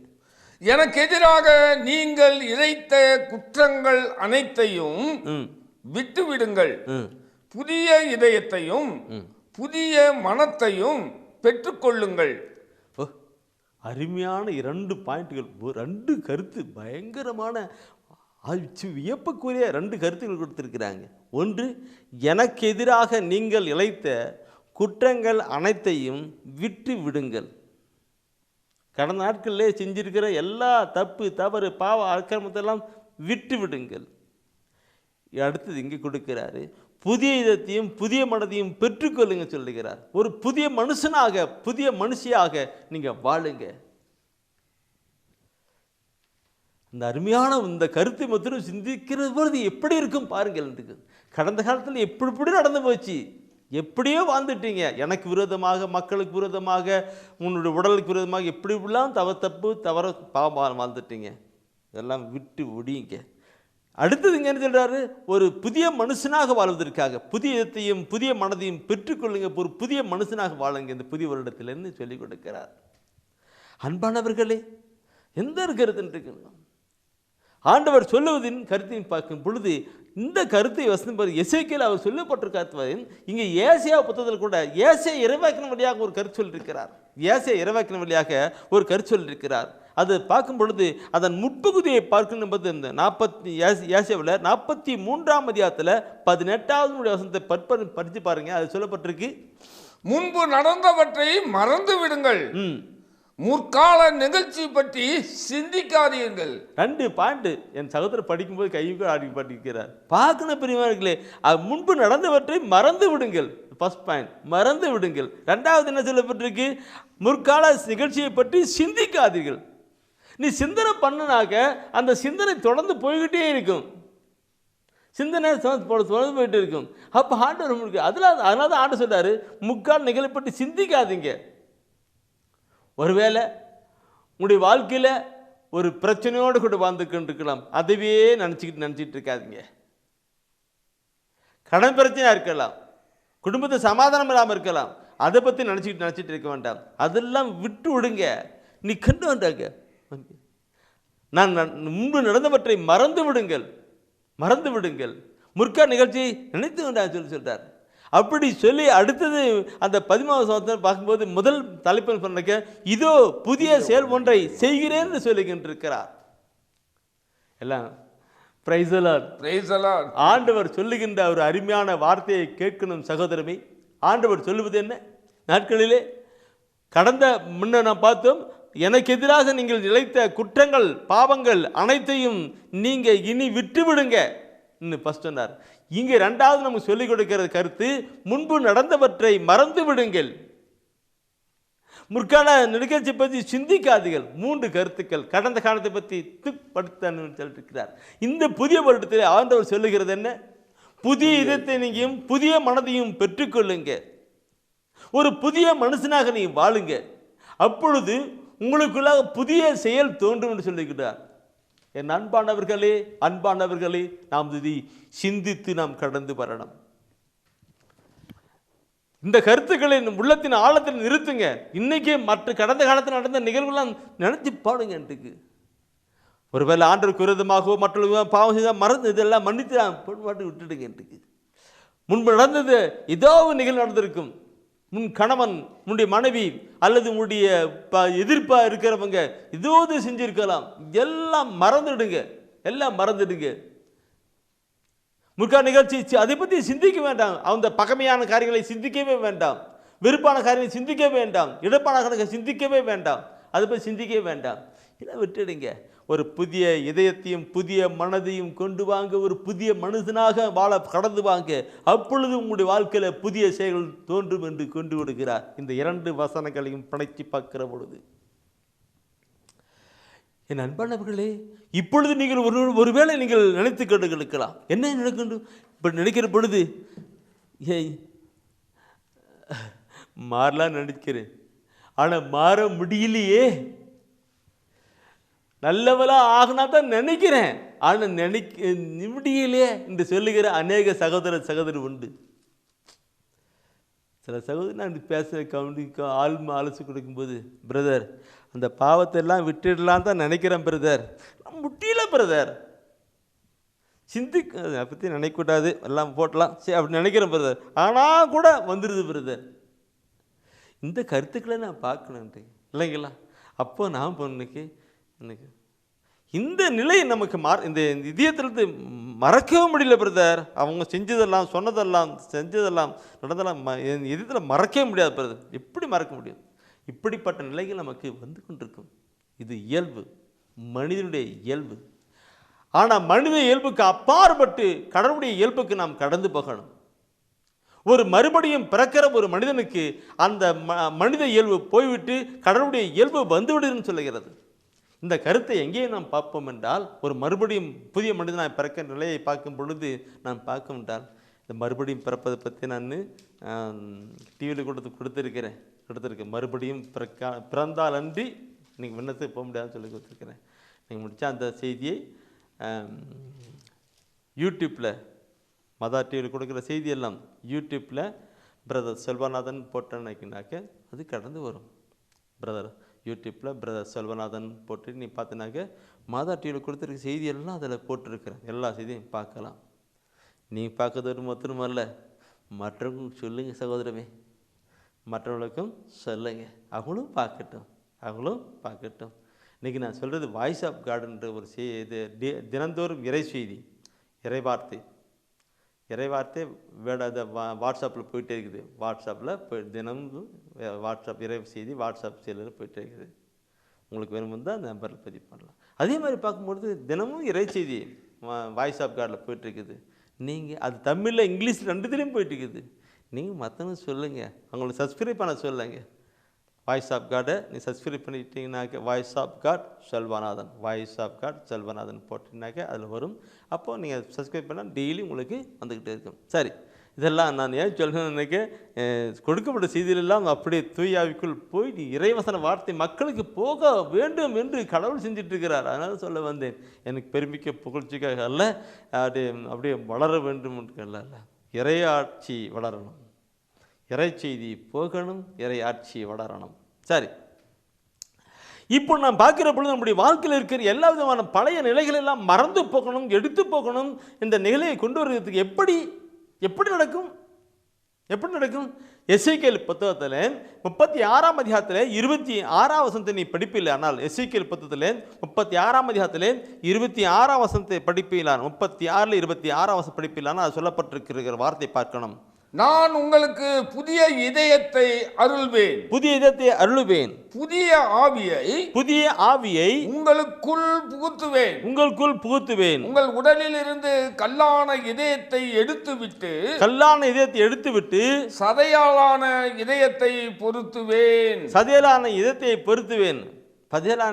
எனக்கு எதிராக நீங்கள் இழைத்த குற்றங்கள் அனைத்தையும் விட்டுவிடுங்கள், புதிய இதயத்தையும் புதிய மனத்தையும் பெற்றுக்கொள்ளுங்கள். அருமையான 2 பாயிண்ட்கள், 2 கருத்து, பயங்கரமான வியப்புக்குரிய 2 கருத்துக்கள் கொடுத்திருக்கிறாங்க. ஒன்று, எனக்கு எதிராக நீங்கள் இழைத்த குற்றங்கள் அனைத்தையும் விட்டு விடுங்கள். கடந்த நாட்களிலே செஞ்சிருக்கிற எல்லா தப்பு தவறு பாவ அக்கிரமத்தெல்லாம் விட்டு விடுங்கள். அடுத்தது இங்கே கொடுக்கிறாரு, புதிய இதத்தையும் புதிய மனதையும் பெற்றுக்கொள்ளுங்க சொல்லுகிறார். ஒரு புதிய மனுஷனாக புதிய மனுஷியாக நீங்க வாழுங்க. இந்த அருமையான இந்த கருத்தை மாத்திரம் சிந்திக்கிறது பொழுது எப்படி இருக்கும் பாருங்கள். கடந்த காலத்தில் எப்படி நடந்து போச்சு, எப்படியோ வாழ்ந்துட்டீங்க. எனக்கு விரோதமாக, மக்களுக்கு விரோதமாக, உன்னுடைய உடலுக்கு விரோதமாக எப்படிலாம் தப்பு தவற பாவம் வாழ்ந்துட்டீங்க. இதெல்லாம் விட்டு ஒடிங்க. அடுத்தது இங்கே என்ன சொல்றாரு, ஒரு புதிய மனுஷனாக வாழ்வதற்காக புதிய இதத்தையும் புதிய மனதையும் பெற்றுக்கொள்ளுங்க, ஒரு புதிய மனுஷனாக வாழுங்க இந்த புதிய வருடத்திலிருந்து சொல்லிக் கொடுக்கிறார். அன்பானவர்களே, எந்த கருத்து ஆண்டவர் சொல்லுவதின் கருத்தையும் பார்க்கும் பொழுது இந்த கருத்தை வசனம் பாரு, எசேக்கியேல் அவர் சொல்லப்பட்டிருக்காரு. இங்கே ஏசாயா புத்தகத்தில் கூட ஏசாயா இறைவாக்கின வழியாக ஒரு கருத்து சொல்லியிருக்கிறார். ஏசாயா இறைவாக்கின வழியாக ஒரு கருத்து சொல்லியிருக்கிறார். அது பார்க்கும் பொழுது அதன் முற்பகுதியை பார்க்கணும் போது இந்த ஏசாயாவில் 43ஆம் அதிகாரத்தில் 18வது வசனத்தை படித்து பாருங்க. அது சொல்லப்பட்டிருக்கு, முன்பு நடந்தவற்றை மறந்து விடுங்கள், முற்கால நிகழ்ச்சி பற்றி சிந்திக்காதீர்கள். 2 பாயிண்ட் என் சகோதரர் படிக்கும்போது கையுக்கு ஆடி படிக்கிறார். பார்க்கணும் பிரியமானவர்களே, முன்பு நடந்தவற்றை மறந்து விடுங்கள். ஃபர்ஸ்ட் பாயிண்ட், மறந்து விடுங்கள். 2வது என்ன சொல்லப்பட்டிருக்கு, முற்கால நிகழ்ச்சியை பற்றி சிந்திக்காதீர்கள். நீ சிந்தனை பண்ணனாக்க அந்த சிந்தனை தொடர்ந்து போய்கிட்டே இருக்கும். சிந்தனை தொடர்ந்து போயிட்டு இருக்கும். அப்போ ஆண்டவர் உங்களுக்கு அதனால தான் ஆண்டு சொல்றாரு, முக்கால் நிகழ்வை பற்றி சிந்திக்காதீங்க. ஒருவேளை உங்களுடைய வாழ்க்கையில் ஒரு பிரச்சனையோடு கூட வாழ்ந்துக்கிட்டு இருக்கலாம், அதுவே நினச்சிக்கிட்டு இருக்காதீங்க. கடன் பிரச்சனையாக இருக்கலாம், குடும்பத்தை சமாதானம் இல்லாமல் இருக்கலாம், அதை பற்றி நினச்சிட்டு இருக்க வேண்டாம். அதெல்லாம் விட்டு விடுங்க. நீ கண்டு வந்தாங்க, நான் முன்பு நடந்தவற்றை மறந்து விடுங்கள், முற்கால நிகழ்ச்சியை நினைத்து வேண்டாம் சொல்றார். அப்படி சொல்லி அடுத்தது அந்த 13வது வசனத்தை பார்க்கும்போது முதல் தலைப்பு சொன்ன, இதோ புதிய செயல் ஒன்றை செய்கிறேன் என்று சொல்லிக்கிட்டு இருக்கிறார். எல்லாம் price the Lord, praise the Lord. ஆண்டவர் சொல்லுகின்ற ஒரு அருமையான வார்த்தையை கேட்கணும் சகோதரமே. ஆண்டவர் சொல்லுவது என்ன, நாட்களிலே கடந்த முன்ன நாம் பார்த்தோம், எனக்கு எதிராக நீங்கள் இழைத்த குற்றங்கள் பாவங்கள் அனைத்தையும் நீங்க இனி விட்டுவிடுங்க ஃபர்ஸ்ட் சொன்னார். இங்கே 2வது நமக்கு சொல்லிக் கொடுக்கிற கருத்து, முன்பு நடந்தவற்றை மறந்து விடுங்கள், முற்கால நிகழ்ச்சி பற்றி சிந்திக்காதீர்கள். 3 கருத்துக்கள் கடந்த காலத்தை பற்றி படுத்தன்னு சொல்லியிருக்கிறார். இந்த புதிய வருடத்தில் ஆண்டவர் சொல்லுகிறது என்ன, புதிய இதயத்தை நீங்களும் புதிய மனதையும் பெற்றுக்கொள்ளுங்க, ஒரு புதிய மனுஷனாக நீ வாழுங்க, அப்பொழுது உங்களுக்குள்ளாக புதிய செயல் தோன்றும் என்று சொல்லிக்கிறார். என் அன்பானவர்களே, நாம் இதை சிந்தித்து நாம் கடந்து வரணும். இந்த கருத்துக்களை உள்ளத்தின் ஆழத்தில் நிறுத்துங்க. இன்னைக்கே மற்ற கடந்த காலத்தில் நடந்த நிகழ்வுலாம் நினைச்சு பாடுங்க. ஒருவேளை ஆண்டவருக்கு விரோதமாகவோ மற்ற பாவம் செய்தால் மறந்து இதெல்லாம் மன்னித்து பாட்டு விட்டுடுங்க. முன்பு நடந்தது ஏதோ நிகழ்வு நடந்திருக்கும். முன் கணவன், உன்னுடைய மனைவி அல்லது உன்னுடைய எதிர்ப்பாக இருக்கிறவங்க ஏதோ செஞ்சிருக்கலாம். எல்லாம் மறந்துடுங்க. முற்கால நிகழ்ச்சி அதை பற்றி சிந்திக்க வேண்டாம். அந்த பகமையான காரியங்களை சிந்திக்கவே வேண்டாம், வெறுப்பான காரியங்களை சிந்திக்கவே வேண்டாம், இடப்பான காரியங்களை சிந்திக்கவே வேண்டாம், அதை பற்றி சிந்திக்கவே வேண்டாம். இதை விட்டுடுங்க. ஒரு புதிய இதயத்தையும் புதிய மனதையும் கொண்டு வாங்க, ஒரு புதிய மனுஷனாக வாழ கடந்து வாங்க, அப்பொழுது உங்களுடைய வாழ்க்கையில் புதிய செயல்கள் தோன்றும் என்று கொண்டு விடுகிறார். இந்த 2 வசனங்களையும் படைத்து பார்க்கிற பொழுது என் அன்பானவர்களே, இப்பொழுது நீங்கள் ஒருவேளை நீங்கள் நினைத்து கொண்டு இருக்கலாம், என்ன நினைக்கின்றோம் இப்படி நினைக்கிற பொழுது மாறலாம் நினைக்கிறேன், ஆனால் மாற முடியலையே, நல்லவளா ஆகினா தான் நினைக்கிறேன், ஆனால் முடியலையே என்று சொல்லுகிற அநேக சகோதரி உண்டு. சில சகோதரி நான் பேசுகிற ஆழ்மை கொடுக்கும்போது, பிரதர் அந்த பாவத்தை எல்லாம் விட்டுடலாம் தான் நினைக்கிறேன் பிரதர், முடியல பிரதர், அதை பற்றி நினைக்கக்கூடாது, எல்லாம் போட்டலாம் சரி அப்படி நினைக்கிறேன் பிரதர், ஆனால் கூட வந்துடுது பிரதர். இந்த கருத்துக்களை நான் பார்க்கணுன்ட்டு இல்லைங்களா? அப்போ நான் பொண்ணுக்கு எனக்கு இந்த நிலை நமக்கு இந்த இதயத்திலிருந்து மறக்கவே முடியல பிரதர். அவங்க செஞ்சதெல்லாம் சொன்னதெல்லாம் செஞ்சதெல்லாம் நடந்தெல்லாம் என் இதயத்தில் மறக்கவே முடியாது பிரதர். எப்படி மறக்க முடியும்? இப்படிப்பட்ட நிலைகள் நமக்கு வந்து கொண்டிருக்கும். இது இயல்பு, மனிதனுடைய இயல்பு. ஆனால் மனித இயல்புக்கு அப்பாற்பட்டு கடவுளுடைய இயல்புக்கு நாம் கடந்து போகணும். ஒரு மறுபடியும் பிறக்கிற ஒரு மனிதனுக்கு அந்த மனித இயல்பு போய்விட்டு கடவுளுடைய இயல்பு வந்துவிடுன்னு சொல்லுகிறது. இந்த கருத்தை எங்கேயே நாம் பார்ப்போம் என்றால், ஒரு மறுபடியும் புதிய மனிதனாக பிறக்கிற நிலையை பார்க்கும் பொழுது நாம் பார்க்க என்றால், இந்த மறுபடியும் பிறப்பதை பற்றி நான் டிவியில் கொடுத்துருக்கேன். மறுபடியும் பிறந்தால் அன்றி நீங்கள் விண்ணத்துக்கு போக முடியாதுன்னு சொல்லி கொடுத்துருக்கிறேன். நீங்கள் முடித்தா அந்த செய்தியை யூடியூப்பில் மதா டிவியில் கொடுக்குற செய்தியெல்லாம் யூடியூப்பில் பிரதர் செல்வநாதன் போட்டேன்னாக்க அது கடந்து வரும். யூடியூப்பில் பிரதர் செல்வநாதன் போட்டு நீ பார்த்தினாக்க மாதா டிவியில் கொடுத்துருக்க செய்தியெல்லாம் அதில் போட்டிருக்கிறேன். எல்லா செய்தியும் பார்க்கலாம். நீ பார்க்கறது மாத்திரமல்ல, மற்றவங்களுக்கும் சொல்லுங்கள் சகோதரமே, மற்றவர்களுக்கும் சொல்லுங்க, அவங்களும் பார்க்கட்டும். இன்றைக்கி நான் சொல்கிறது வாய்ஸ் ஆஃப் காட்ன்ற ஒரு இது தினந்தோறும் இறை செய்தி, இறைவார்த்தை அதை வாட்ஸ்அப்பில் போயிட்டே இருக்குது. வாட்ஸ்அப்பில் தினமும் வாட்ஸ்அப் இறை செய்தி வாட்ஸ்அப் செயலில் போயிட்டே இருக்குது. உங்களுக்கு வேணும்னு தான் அந்த நம்பரில் பதிவு பண்ணலாம். அதே மாதிரி பார்க்கும்பொழுது தினமும் இறை செய்தி வாய்ஸ் ஆஃப் கார்டில் போயிட்டுருக்குது. நீங்கள் அது தமிழில் இங்கிலீஷ் ரெண்டுத்துலேயும் போயிட்டுருக்குது. நீங்கள் மற்றவங்க சொல்லுங்கள், அவங்களுக்கு சப்ஸ்கிரைப் பண்ண சொல்லுங்கள். வாய்ஸ் ஆஃப் கார்டை நீ சப்ஸ்கிரைப் பண்ணிட்டீங்கன்னாக்க வாய்ஸ் ஆஃப் காட் செல்வநாதன் போட்டிங்கனாக்க அதில் வரும். அப்போது நீங்கள் சப்ஸ்கிரைப் பண்ணால் டெய்லி உங்களுக்கு வந்துக்கிட்டே இருக்கும். சரி, இதெல்லாம் நான் ஏன் சொல்லணும்னாக்க கொடுக்கப்பட்ட செய்தியிலெல்லாம் அப்படியே தூயாவிக்குள் போய் நீ இறைவசன வார்த்தை மக்களுக்கு போக வேண்டும் என்று கடவுள் செஞ்சிட்ருக்கிறார். அதனால் சொல்ல வந்தேன், எனக்கு பெருமிக்க புகழ்ச்சிக்காக அல்ல, அப்படியே வளர வேண்டும் அல்ல, இறையாட்சி வளரணும், இறை செய்தி போகணும், இறை ஆட்சி வளரணும். சரி, இப்போ நான் பார்க்குற பொழுது நம்முடைய வாழ்க்கையில் இருக்கிற எல்லா விதமான பழைய நிலைகள் எல்லாம் மறந்து போகணும், எடுத்து போகணும். இந்த நிலையை கொண்டு வருவதற்கு எப்படி நடக்கும்? எசேக்கியேல் புத்தகத்தில் 36ஆம் அதிகாரத்தில் 26ஆம் வசனத்தை நீ படிப்பில்லை, ஆனால் எசேக்கியேல் புத்தகத்தில் 36ஆம் அதிகாரத்தில் 26ஆம் வசனத்தை படிப்பிலான், 36ல் 26ஆம் வசனம் படிப்பிலான அது சொல்லப்பட்டிருக்கிற வார்த்தை பார்க்கணும். நான் உங்களுக்கு புதிய இதயத்தை அருள்வேன், புதிய ஆவியை உங்களுக்குள் புகுத்துவேன், உங்கள் உடலில் இருந்து கல்லான இதயத்தை எடுத்துவிட்டு சதையாலான இதயத்தை பொருத்துவேன். சதையாலான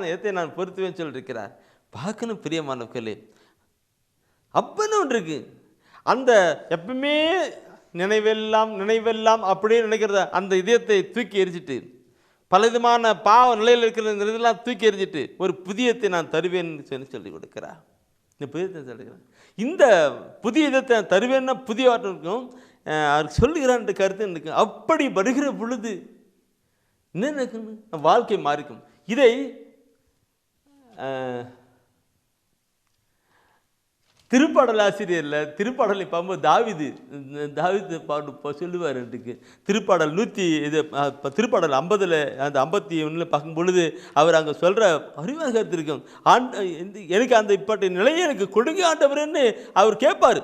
இதயத்தை நான் பொருத்துவேன் சொல்லியிருக்கிறார். பார்க்கணும் பிரியமானவர்களே, அப்பன்னு ஒன்று இருக்கு. அந்த எப்பவுமே நினைவெல்லாம் அப்படியே நினைக்கிறத அந்த இதயத்தை தூக்கி எரிஞ்சிட்டு, பலவிதமான பாவ நிலையில் இருக்கிற இதெல்லாம் தூக்கி எரிஞ்சிட்டு ஒரு புதியத்தை நான் தருவேன்னு சொல்லி கொடுக்குறா. இந்த புதியத்தை சொல்லிக்கிறேன், இந்த புதிய இதயத்தை நான் தருவேன்னா புதிய வார்த்தைக்கும் அவருக்கு சொல்லுகிறான் கருத்து எனக்கு. அப்படி வருகிற பொழுது என்ன நடக்கணும், வாழ்க்கை மாறிக்கும். இதை திருப்பாடல் ஆசிரியரில் திருப்பாடலை பார்க்கும்போது தாவீது பாடு சொல்லுவார். எனக்கு திருப்பாடல் 50 அந்த 51 பார்க்கும் பொழுது அவர் அங்கே சொல்கிற அறிவாக கருத்து இருக்கும். எனக்கு அந்த இப்பட்ட நிலையை எனக்கு கொடுங்க ஆண்டவரேன்னு அவர் கேட்பார்.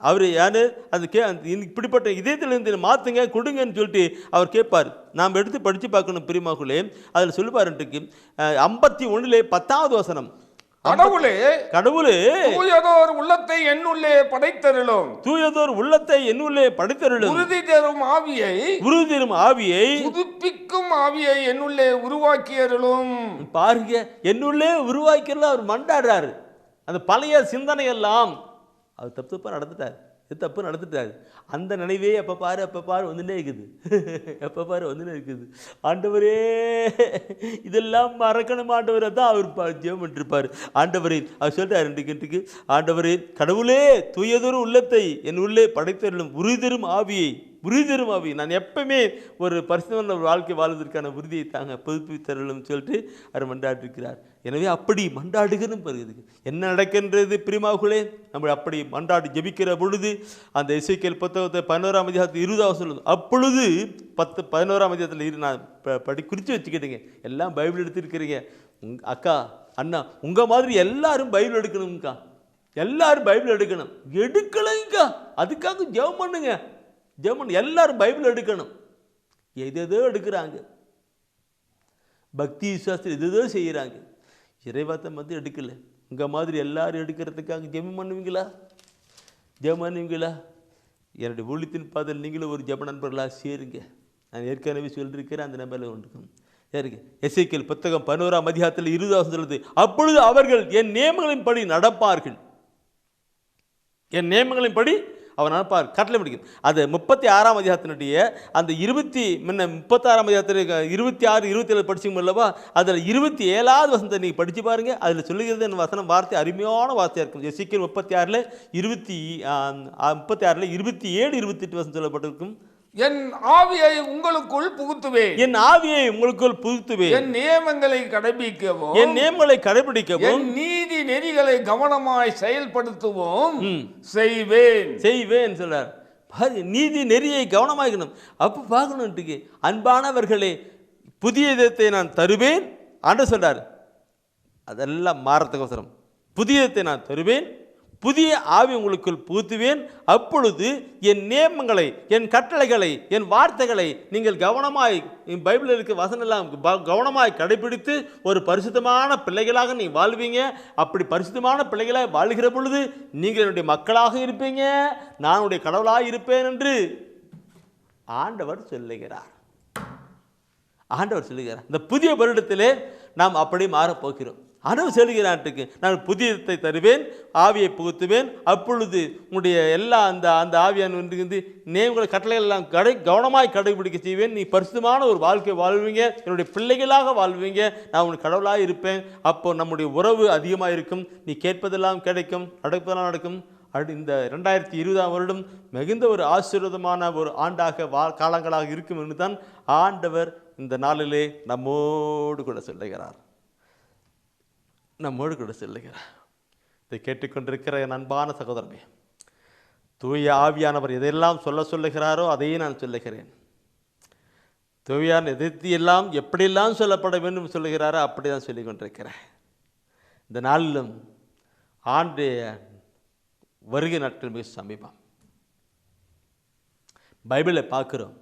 அவர் யார் அது இப்படிப்பட்ட இதயத்திலிருந்து மாற்றுங்க கொடுங்கன்னு சொல்லிட்டு அவர் கேட்பார். நாம் எடுத்து படித்து பார்க்கணும் பிரியமாக்குள்ளே. அதில் சொல்லுவார்ன்ட்டுக்கு 51 10வது வசனம், கடவுளே தூயதோர் உள்ளத்தை என்னுள்ளே படைத்தருளும், உறுதி தரும் ஆவியை புதுப்பிக்கும் ஆவியை என்னுள்ளே உருவாக்கியருளும். பாருங்க, என்னுள்ளே உருவாக்கியெல்லாம் அவர் மண்டாடுறாரு. அந்த பழைய சிந்தனை எல்லாம் அவர் தப்பு நடந்துட்டார். அந்த நினைவே எப்போ பாரு வந்துட்டே இருக்குது. ஆண்டவரே இதெல்லாம் மறக்கணும் ஆண்டவரை தான் அவர் ஜெபம் பண்ணிருப்பார். ஆண்டவரே அவர் சொல்லிட்டார் இன்றைக்கு, ஆண்டவரே கடவுளே தூயதொரு உள்ளத்தை என் உள்ளே படைத்தருளும், உறுதிதரும் ஆவியை. நான் எப்பவுமே ஒரு பரிசுத்தமான வாழ்க்கை வாழ்வதற்கான உறுதியை தாங்க புதுப்பித்தருளும் சொல்லிட்டு அவர் மண்டாடிருக்கிறார். எனவே அப்படி மண்டாடுகிறதும் வருகிறது. என்ன நடக்கின்றது பிரியமாவுகளே, நம்ம அப்படி மண்டாடி ஜெபிக்கிற பொழுது அந்த எசேக்கியேல் புத்தகத்தை 11ஆம் அதிகாரத்தில் 20வது சொல்லுது. அப்பொழுது 11ஆம் அதிகாரத்தில் நான் குறித்து வச்சுக்கிட்டீங்க, எல்லாம் பைபிள் எடுத்துருக்கிறீங்க. அக்கா அண்ணா உங்கள் மாதிரி எல்லாரும் பைபிள் எடுக்கணும்க்கா, எல்லாரும் பைபிள் எடுக்கணும்க்கா. அதுக்காக ஜெபம் பண்ணுங்க. எல்லாரும் பைபிள் எடுக்கணும். எதோ எடுக்கிறாங்க, பக்தி விசுவாசத்தில் எதோ செய்கிறாங்க, இறைவார்த்தை எடுக்கல. உங்க மாதிரி எல்லாரும் எடுக்கிறதுக்காக ஜெபம் பண்ணுவீங்களா? என்னுடைய ஊழியத்தின் பாதையில் நீங்களும் ஒரு ஜெப நண்பர்களாக சேருங்க. நான் ஏற்கனவே சொல்லியிருக்கிறேன், அந்த நம்பரில் ஒன்றுக்கும் சரிங்க. எசேக்கியேல் புத்தகம் 11ஆம் அதிகாரத்தில் 20வது சொல்லுது, அப்பொழுது அவர்கள் என் நியமங்களின்படி நடப்பார்கள். அவர் நடப்பார், கட்டளை பிடிக்கும். அது 36ஆம் அதிகாரத்தினுடைய அந்த 36ஆம் அதிகாரத்தில் 26, 27 படிச்சுங்க அல்லவா, அதில் 27வது வசனத்தை நீங்கள் படித்து பாருங்கள். அதில் சொல்லுகிறது என் வசனம் வார்த்தை அருமையான வார்த்தையாக இருக்கும். எசேக்கியேல் 36ல் 27, 28 வசனம் சொல்லப்பட்டிருக்கும். என் ஆவியை உங்களுக்குள் புகுத்துவேன். என் ஆவியை உங்களுக்குள் புகுத்துவேன். என் நியமங்களை கடைபிடிக்கவும், என் நியமங்களை கடைபிடிக்கவும், என் நீதி நெறிகளை கவனமாய் செயல்படுத்தவும் செய்வேன் சொல்றார். நீதி நெறியை கவனமாக்கணும். அப்ப பார்க்கணும், அன்பானவர்களே, புதிய இதயத்தை நான் தருவேன் ஆண்டு சொல்றார். அதெல்லாம் மாறத்துக்கோசரம் புதிய இதயத்தை நான் தருவேன், புதிய ஆவி உங்களுக்குள் புகுத்துவேன். அப்பொழுது என் நியமங்களை, என் கட்டளைகளை, என் வார்த்தைகளை நீங்கள் கவனமாய், பைபிளில் இருக்க வசனம் எல்லாம் கவனமாய் கடைபிடித்து ஒரு பரிசுத்தமான பிள்ளைகளாக நீ வாழ்வீங்க. அப்படி பரிசுத்தமான பிள்ளைகளாக வாழ்கிற பொழுது நீங்கள் என்னுடைய மக்களாக இருப்பீங்க, நான் உடைய கடவுளாக இருப்பேன் என்று ஆண்டவர் சொல்லுகிறார். இந்த புதிய வருடத்திலே நாம் அப்படி மாறப்போகிறோம். ஆண்டவர் சொல்லுகிறான்ட்டுக்கு, நான் புதியத்தை தருவேன், ஆவியை புகுத்துவேன். அப்பொழுது உங்களுடைய எல்லா அந்த ஆவியான நேம்களை கட்டளைகள் எல்லாம் கவனமாய் கடைபிடிக்க செய்வேன். நீ பரிசுத்தமான ஒரு வாழ்க்கை வாழ்வீங்க, என்னுடைய பிள்ளைகளாக வாழ்வீங்க, நான் உனக்கு கடவுளாக இருப்பேன். அப்போ நம்முடைய உறவு அதிகமாக இருக்கும், நீ கேட்பதெல்லாம் கிடைக்கும், நடப்பதெல்லாம் நடக்கும். இந்த 2020 வருடம் மிகுந்த ஒரு ஆசீர்வாதமான ஒரு ஆண்டாக காலங்களாக இருக்கும் என்று தான் ஆண்டவர் இந்த நாளிலே நம்மோடு கூட சொல்லுகிறார். இதை கேட்டுக்கொண்டிருக்கிற என் அன்பான சகோதரனே, தூய ஆவியானவர் எதையெல்லாம் சொல்லுகிறாரோ அதையே நான் சொல்லுகிறேன். தூயான் எல்லாம் எப்படியெல்லாம் சொல்லப்பட வேண்டும் சொல்லுகிறாரோ அப்படி தான் சொல்லிக் கொண்டிருக்கிறேன். இந்த நாளிலும் ஆண்டு வருகை நாட்கள் மிக சமீபம். பைபிளை பார்க்கிறோம்,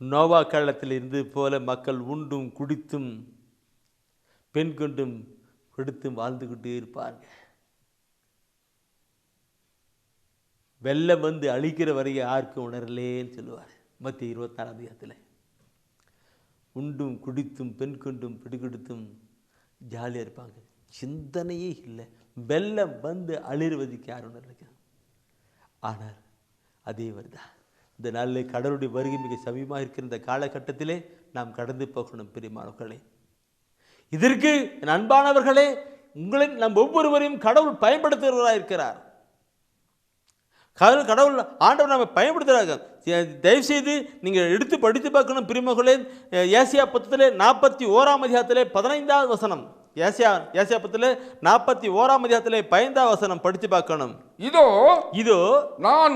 நோவா காலத்தில் இருந்து போல மக்கள் உண்டும் குடித்தும் பெண் கொண்டும் கொடுத்தும் வாழ்ந்து கொண்டே இருப்பாங்க. வெள்ளம் வந்து அழிக்கிற வரைக்கும் யாருக்கும் உணரலேன்னு சொல்லுவார் மத்திய 24 அதிகாரத்தில். உண்டும் குடித்தும் பெண் கொண்டும் பிடிக்கொடுத்தும் ஜாலியாக இருப்பாங்க, சிந்தனையே இல்லை. வெள்ளம் வந்து அழிறுவதுக்கு யார் உணர்வு? ஆனால் அதே வருதான் இந்த நாளில் கடவுளுடைய வருகை மிக சமீபமாக இருக்கிற இந்த காலகட்டத்திலே நாம் கடந்து போகணும் பிரியமானவர்களே. இதற்கு என் அன்பானவர்களே, உங்களை நம் ஒவ்வொருவரையும் கடவுள் பயன்படுத்துகிறவராக இருக்கிறார். கடவுள் ஆண்டவர் நம்ம பயன்படுத்துகிறாங்க. தயவுசெய்து நீங்கள் எடுத்து படித்து பார்க்கணும் பிரியமகளே. ஏசியா புத்தகத்திலே 41ஆம் அதிகாரத்திலே 15வது வசனம், ஏசியா புத்தகத்திலே 41ஆம் அதிகாரத்திலே 15வது வசனம் படித்து பார்க்கணும். இதோ நான்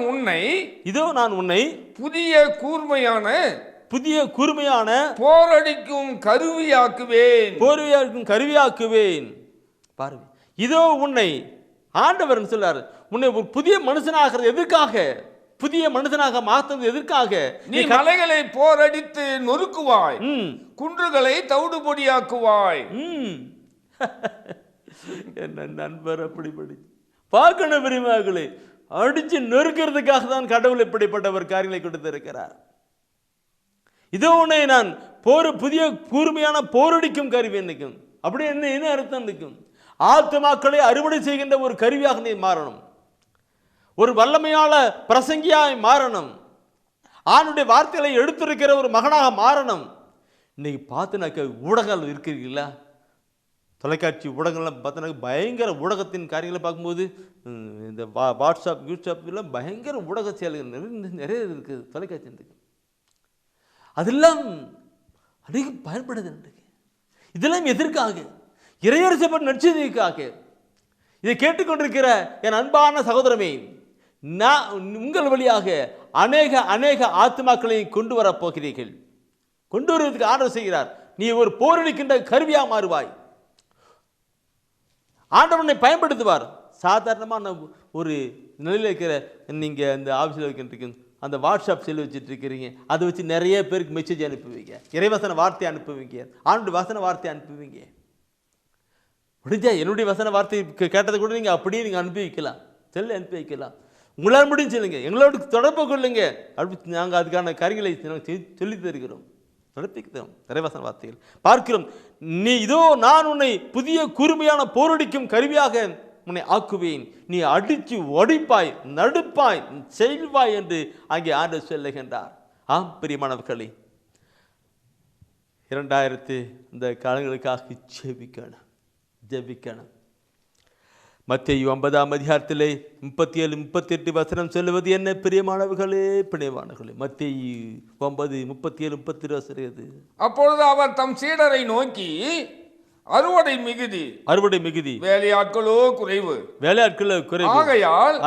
உன்னை புதிய கூர்மையான போரடிக்கும் கருவியாக்குவேன். பாருங்க, இதோ உன்னை ஆண்டவர் சொல்றாரு, உன்னை ஒரு புதிய மனுஷனாகிறது எதற்காக? புதிய மனுஷனாக மாற்றுவது எதற்காக? நீ மலைகளை போரடித்து நொறுக்குவாய், குன்றுகளை தவிடு பொடியாக்குவாய். என்ன நண்பர் அப்படி பார்க்கணும் பெரியமார்களே, அடிச்சு நொறுக்கிறதுக்காக தான் கடவுள் இப்படிப்பட்ட ஒரு காரியங்களை கொடுத்திருக்கிறார். இதோ உன்னை நான் புதிய கூர்மையான போரடிக்கும் கருவி நிற்கும். அப்படி என்ன அர்த்தம் நிற்கும்? ஆத்துமாக்களை அறுவடை செய்கின்ற ஒரு கருவியாக நீ மாறணும், ஒரு வல்லமையால பிரசங்கியாய் மாறணும், ஆணுடைய வார்த்தைகளை எடுத்திருக்கிற ஒரு மகனாக மாறணும். இன்னைக்கு பார்த்துனாக்க ஊடகங்கள் இருக்கிறீங்களா, தொலைக்காட்சி ஊடகங்கள்லாம் பார்த்தோன்னாக்க பயங்கர ஊடகத்தின் காரியங்களை பார்க்கும்போது இந்த வாட்ஸ்அப் யூடியூப்லாம் பயங்கர ஊடக செயல்கள் நிறைய இருக்குது. தொலைக்காட்சி இருக்குது, அதெல்லாம் அதிக பயன்படுது. இதெல்லாம் எதற்காக? இறையரசப்பட்ட நற்செய்திக்காக. இதை கேட்டுக்கொண்டிருக்கிற என் அன்பான சகோதரமே, நான் உங்கள் வழியாக அநேக ஆத்துமாக்களை கொண்டு வரப் போகிறீர்கள். கொண்டு வருவதற்கு ஆர்டர் செய்கிறார். நீ ஒரு போரடிக்கின்ற கருவியாக மாறுவாய். ஆண்டவனை பயன்படுத்துவார். சாதாரணமான ஒரு நிலையில் இருக்கிற நீங்கள் இந்த ஆஃபீஸில் வைக்கின்ற அந்த வாட்ஸ்அப் செல் வச்சுட்டு இருக்கிறீங்க, அதை வச்சு நிறைய பேருக்கு மெசேஜ் அனுப்புவீங்க, இறைவசன வார்த்தை அனுப்புவீங்க, ஆண்டுடைய வசன வார்த்தை அனுப்புவீங்க. முடிஞ்சா என்னுடைய வசன வார்த்தை கேட்டதை கூட நீங்கள் அப்படியே நீங்கள் அனுப்பி வைக்கலாம், செல்ல அனுப்பி வைக்கலாம். உங்களால் முடிஞ்சு சொல்லுங்க, எங்களோட தொடர்பு கொள்ளுங்க. அப்படி நாங்கள் அதுக்கான காரியங்களை சொல்லி தருகிறோம், நடப்பிக்கிறோம். இறைவசன வார்த்தைகள் பார்க்கிறோம். நீ இதோ நான் உன்னை புதிய கூர்மையான போரடிக்கும் கருவியாக உன்னை ஆக்குவேன், நீ அடித்து ஒடிப்பாய், நடுப்பாய், செய்வாய் என்று அங்கே ஆண்டவர் சொல்லுகின்றார். ஆம் பிரியமானவர்களே, 2000 இந்த காலங்களுக்காக ஜெபிக்கணும். மத்தேயு 9ஆம் அதிகாரத்திலே 37 38 வசனம் சொல்லுவது என்ன? பிரியமானவர்களே, பிணைவானவர்களே, மத்தேயு 9 37 38 வசனம் எது? அப்பொழுது அவர் தம் சீடரை நோக்கி, அறுவடை மிகுதி, வேலையாட்களோ குறைவு.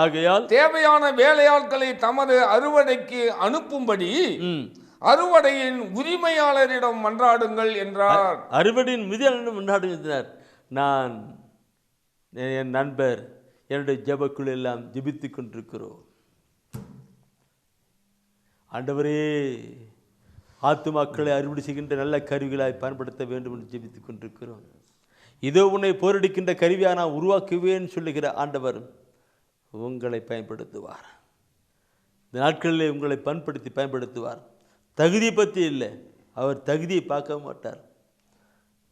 ஆகையால் தேவையான வேலையாட்களை தமது அறுவடைக்கு அனுப்பும்படி அறுவடையின் உரிமையாளரிடம் மன்றாடுங்கள் என்றார். அறுவடையின் உரிமையாளரிடம் மன்றாடுங்கள். நான் என் நண்பர் என்னுடைய ஜெபக்குள் எல்லாம் ஜெபித்துக் கொண்டிருக்கிறோம். ஆண்டவரே, ஆத்துமாக்களை அறுவடை செய்கின்ற நல்ல கருவிகளாய் பயன்படுத்த வேண்டும் என்று ஜெபித்துக் கொண்டிருக்கிறோம். இதோ உன்னை போரடிக்கின்ற கருவியாக நான் உருவாக்குவேன் சொல்லுகிற ஆண்டவர் உங்களை பயன்படுத்துவார். இந்த நாட்களிலே உங்களை பயன்படுத்துவார். தகுதியை பற்றி இல்லை, அவர் தகுதியை பார்க்க மாட்டார்,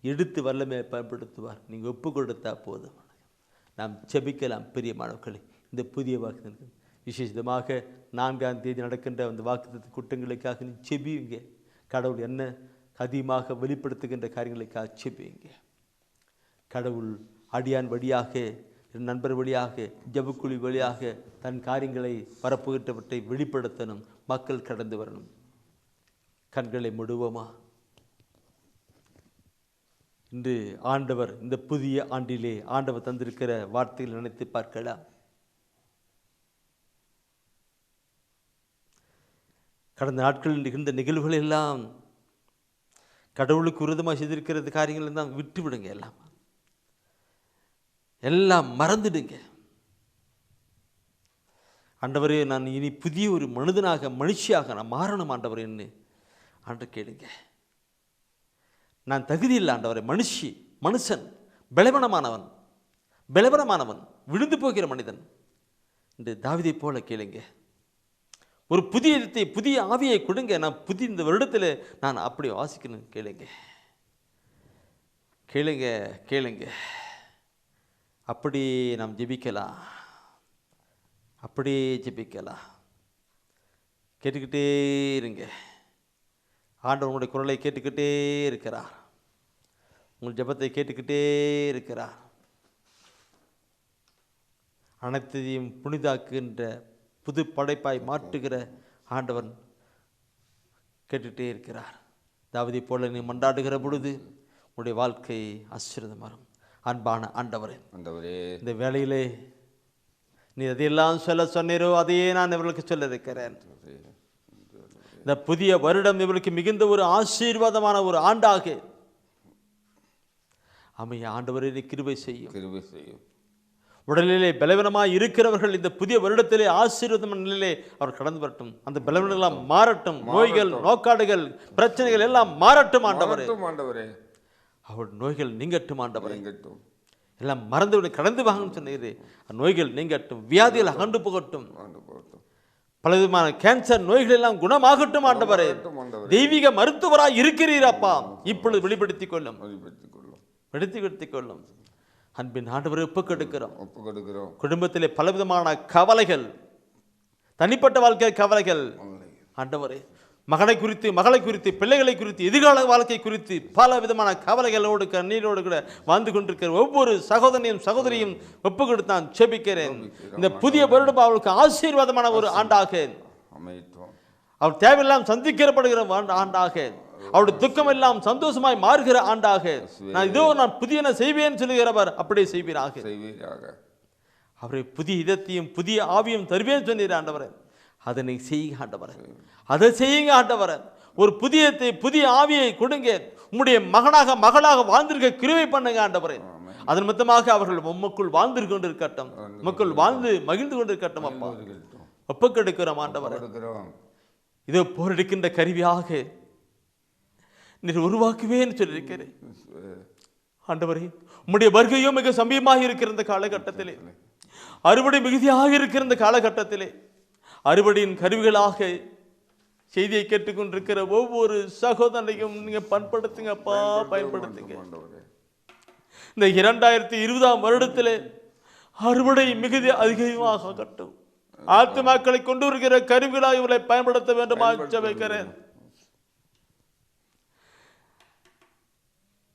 எடுத்து வல்லமையை பயன்படுத்துவார். நீங்கள் ஒப்பு கொடுத்தா போதும். நாம் ஜெபிக்கலாம். பிரியமானவர்களே, இந்த புதிய வாக்கு விசேஷமாக 4ஆம் தேதி நடக்கின்ற அந்த வாக்குத்தத்த கூட்டங்களுக்காக நீ செபியுங்க. கடவுள் என்ன அதிகமாக வெளிப்படுத்துகின்ற காரியங்களுக்காக செபியுங்க. கடவுள் அடியான் வழியாக, நண்பர் வழியாக, ஜெபக்குழி வழியாக தன் காரியங்களை பரப்புகின்றவற்றை வெளிப்படுத்தணும். மக்கள் கடந்து வரணும். கண்களை மூடுவோமா? இன்று ஆண்டவர் இந்த புதிய ஆண்டிலே ஆண்டவர் தந்திருக்கிற வார்த்தைகள் நினைத்து பார்க்கலாம். கடந்த நாட்களில் நிகழ்ந்த நிகழ்வுகள் எல்லாம் கடவுளுக்கு விரோதமாக செய்திருக்கிறது காரியங்கள் எல்லாம் விட்டு விடுங்க. எல்லாம் மறந்துடுங்க. ஆண்டவரே, நான் இனி புதிய ஒரு மனிதனாக, மனுஷியாக நான் மாறணும் ஆண்டவர் என்ன ஆண்டு கேளுங்க. நான் தகுதி இல்லை ஆண்டவரே, மனுஷன் பலவீனமானவன், விழுந்து போகிற மனிதன் என்று தாவீதை போல கேளுங்க. ஒரு புதிய இடத்தை, புதிய ஆவியை கொடுங்க. நான் இந்த வருடத்தில் நான் அப்படி வாசிக்கணும். கேளுங்க. அப்படி நாம் ஜெபிக்கலாம். கேட்டுக்கிட்டே இருங்க. ஆண்டவர் உங்களுடைய குரலை கேட்டுக்கிட்டே இருக்கிறார். உங்கள் ஜெபத்தை கேட்டுக்கிட்டே இருக்கிறார். அனைத்தையும் புனிதாக்குகின்ற புது படைப்பாய் மாற்றுகிற ஆண்டவன் கேட்டுகிட்டே இருக்கிறார். தாவீதை போல நீ மன்றாடுகிற பொழுது உன்னுடைய வாழ்க்கை ஆசீர்வாதமாகும். அன்பான ஆண்டவரே, இந்த வேளையிலே நீ அதையெல்லாம் சொன்னீரோ அதையே நான் இவர்களுக்கு சொல்ல இருக்கிறேன். இந்த புதிய வருடம் இவர்களுக்கு மிகுந்த ஒரு ஆசீர்வாதமான ஒரு ஆண்டாக அமைய ஆண்டவரே நீ கிருபை செய்யும். உடலிலே பலவீனமாய் இருக்கிறவர்கள் இந்த புதிய வருடத்திலே ஆசீர்வாதமான நிலையிலே அவர் கடந்து வரட்டும். அந்த பலவீனங்கள் எல்லாம் மாறட்டும். நோய்கள், நோக்காடுகள், பிரச்சனைகள் எல்லாம் மாறட்டும் ஆண்டவரே. அவர் நோய்கள் நீங்கட்டும் ஆண்டவரே. எல்லாம் மறந்து கடந்து வாங்கன்னு சொன்னீரே, நோய்கள் நீங்கட்டும், வியாதிகள் அகன்று போகட்டும், பலவிதமான கேன்சர் நோய்கள் எல்லாம் குணமாகட்டும் ஆண்டவரே. தெய்வீக மருத்துவராய் இருக்கிறீரப்பா, இப்பொழுது வெளிப்படுத்திக் கொள்ளும். அன்பின் ஆண்டவரை ஒப்புக்கொடுக்கிறோம். குடும்பத்திலே பலவிதமான கவலைகள், தனிப்பட்ட வாழ்க்கை கவலைகள் ஆண்டவரே, மகனை குறித்து, மகளை குறித்து, பிள்ளைகளை குறித்து, எதிர்கால வாழ்க்கை குறித்து பல விதமான கவலைகளோடு கண்ணீரோடு கூட வாழ்ந்து கொண்டிருக்கிற ஒவ்வொரு சகோதரியும் ஒப்பு கொடுத்தான் செபிக்கிறேன். இந்த புதிய வருடம் அவளுக்கு ஆசீர்வாதமான ஒரு ஆண்டாக, அவர் தேவையெல்லாம் சந்திக்கப்படுகிற ஆண்டாக, அவருடைய துக்கம் எல்லாம் சந்தோஷமாய் மாறுகிற ஆண்டாக, நான் புதியன செய்வேன் சொல்லுகிறவர் அப்படியே செய்வீராக. அவரை புதிய இதத்தையும் புதிய ஆவியும் தருவேன் சொன்னீர் ஆண்டவரே. அதனை செய்யுங்க ஆண்டவரே, அதை செய்யுங்க ஆண்டவரே. ஒரு புதிய ஆவியை கொடுங்க. உம்முடைய மகளாக வாழ்ந்திருக்க கிருபை பண்ணுங்க ஆண்டவரே. அதன் மொத்தமாக அவர்கள் உமக்குள் வாழ்ந்து கொண்டிருக்கட்டும், உமக்குள் வாழ்ந்து மகிழ்ந்து கொண்டிருக்கட்டும். அப்பா ஒப்புக்கொடுக்கிறோம் ஆண்டவரே. இதோ போரடிக்கின்ற கருவியாக நீர் உருவாக்குவேன்னு சொல்லியிருக்கிறேன் ஆண்டவரே. உம்முடைய வருகையும் மிக சமீபமாக இருக்கிற இந்த காலகட்டத்திலே, அறுவடை மிகுதியாக இருக்கிற இந்த காலகட்டத்திலே, அறுவடையின் கருவிகளாக செய்தியை கேட்டுக்கொண்டிருக்கிற ஒவ்வொரு சகோதரனையும் நீங்க பயன்படுத்துங்கப்பா, பயன்படுத்துங்க. இந்த 2020ஆம் வருடத்திலே அறுவடை மிகுதி அதிகமாக கட்டும். ஆத்துமாக்களை கொண்டு வருகிற கருவிகளாக இவர்களை பயன்படுத்த வேண்டுமா ஜெபிக்கிறேன்.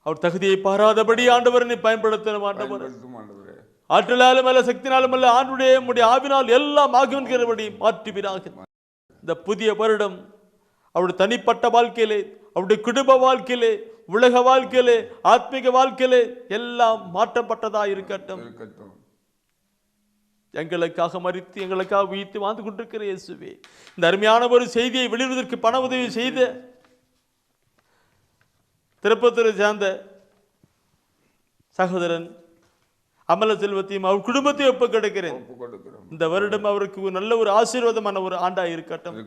அவர் தகுதியை பாராதபடி ஆண்டவர் நீ பயன்படுத்தணும் ஆண்டவர். ஆற்றலாலும் அல்ல, சக்தினாலும் அல்ல, ஆண்டுடைய உம்முடைய ஆவினால் எல்லாம் ஆகும் என்கிறபடி மாற்றுவீராக. இந்த புதிய வருடம் அவருடைய தனிப்பட்ட வாழ்க்கையிலே, அவருடைய குடும்ப வாழ்க்கையிலே, உலக வாழ்க்கையிலே, ஆத்மீக வாழ்க்கையிலே எல்லாம் மாற்றப்பட்டதா இருக்கட்டும். எங்களுக்காக மரித்து எங்களுக்காக உயிர்த்து வாழ்ந்து கொண்டிருக்கிற இயேசுவே, இந்த அருமையான ஒரு செய்தியை வெளியிடுவதற்கு பண உதவி செய்த திருப்பத்தூரை சேர்ந்த சகோதரன் அமல செல்வத்தையும் அவர் குடும்பத்தையும் ஒப்பு கொடுக்கிறேன். இந்த வருடம் அவருக்கு நல்ல ஒரு ஆசீர்வாதமான ஒரு ஆண்டா இருக்கட்டும்.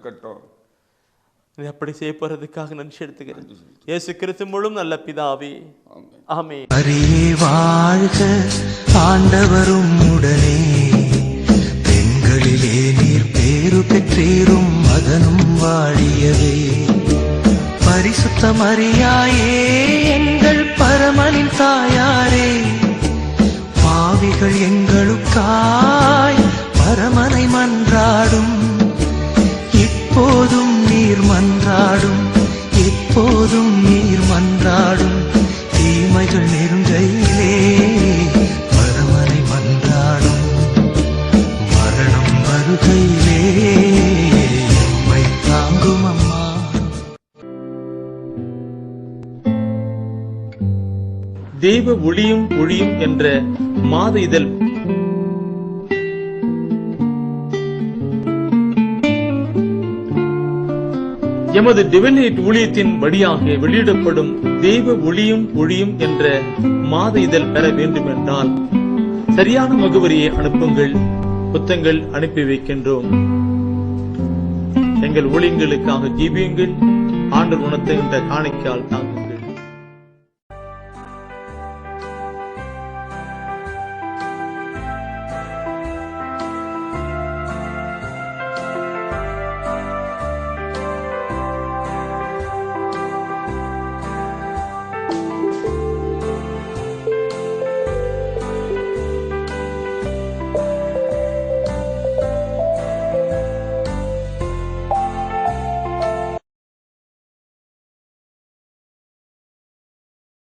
அப்படி செய்ய போறதுக்காக நன்றி எடுத்துக்கிறேன். இயேசு கிறிஸ்து மூலம் நல்ல பிதாவே, ஆமென். அரியே வாழ்க ஆண்டவரும் உடனே, பெண்களிலே நீர் பேரு பெற்றீரும் மகனும் வாழியவே. பரிசுத்த மரியாயே எங்கள் பரமனின் தாயாரே, பாவிகள் எங்களுக்காய் பரமனை மன்றாடும். இப்போதும் நீர் மன்றாடும், எப்போதும் நீர் மன்றாடும். தீமைகள் நெருங்கையிலே பரமனை மன்றாடும். மரணம் வருகையிலே எம்மை தாங்கும் அம்மா. தெய்வ ஒளியும் ஒளியும் என்ற மாத இதழ் எமது டிவைன் ஊழியத்தின் வழியாக வெளியிடப்படும் தெய்வ ஒளியும் ஒளியும் என்ற மாத இதழ் பெற வேண்டும் என்றால் சரியான முகவரியை அனுப்புங்கள். புத்தகங்கள் அனுப்பி வைக்கின்றோம். எங்கள் ஊழியங்களுக்காக ஜீவியுங்கள். ஆண்டவர் உணர்த்துகின்ற காணிக்கையால் தாங்க.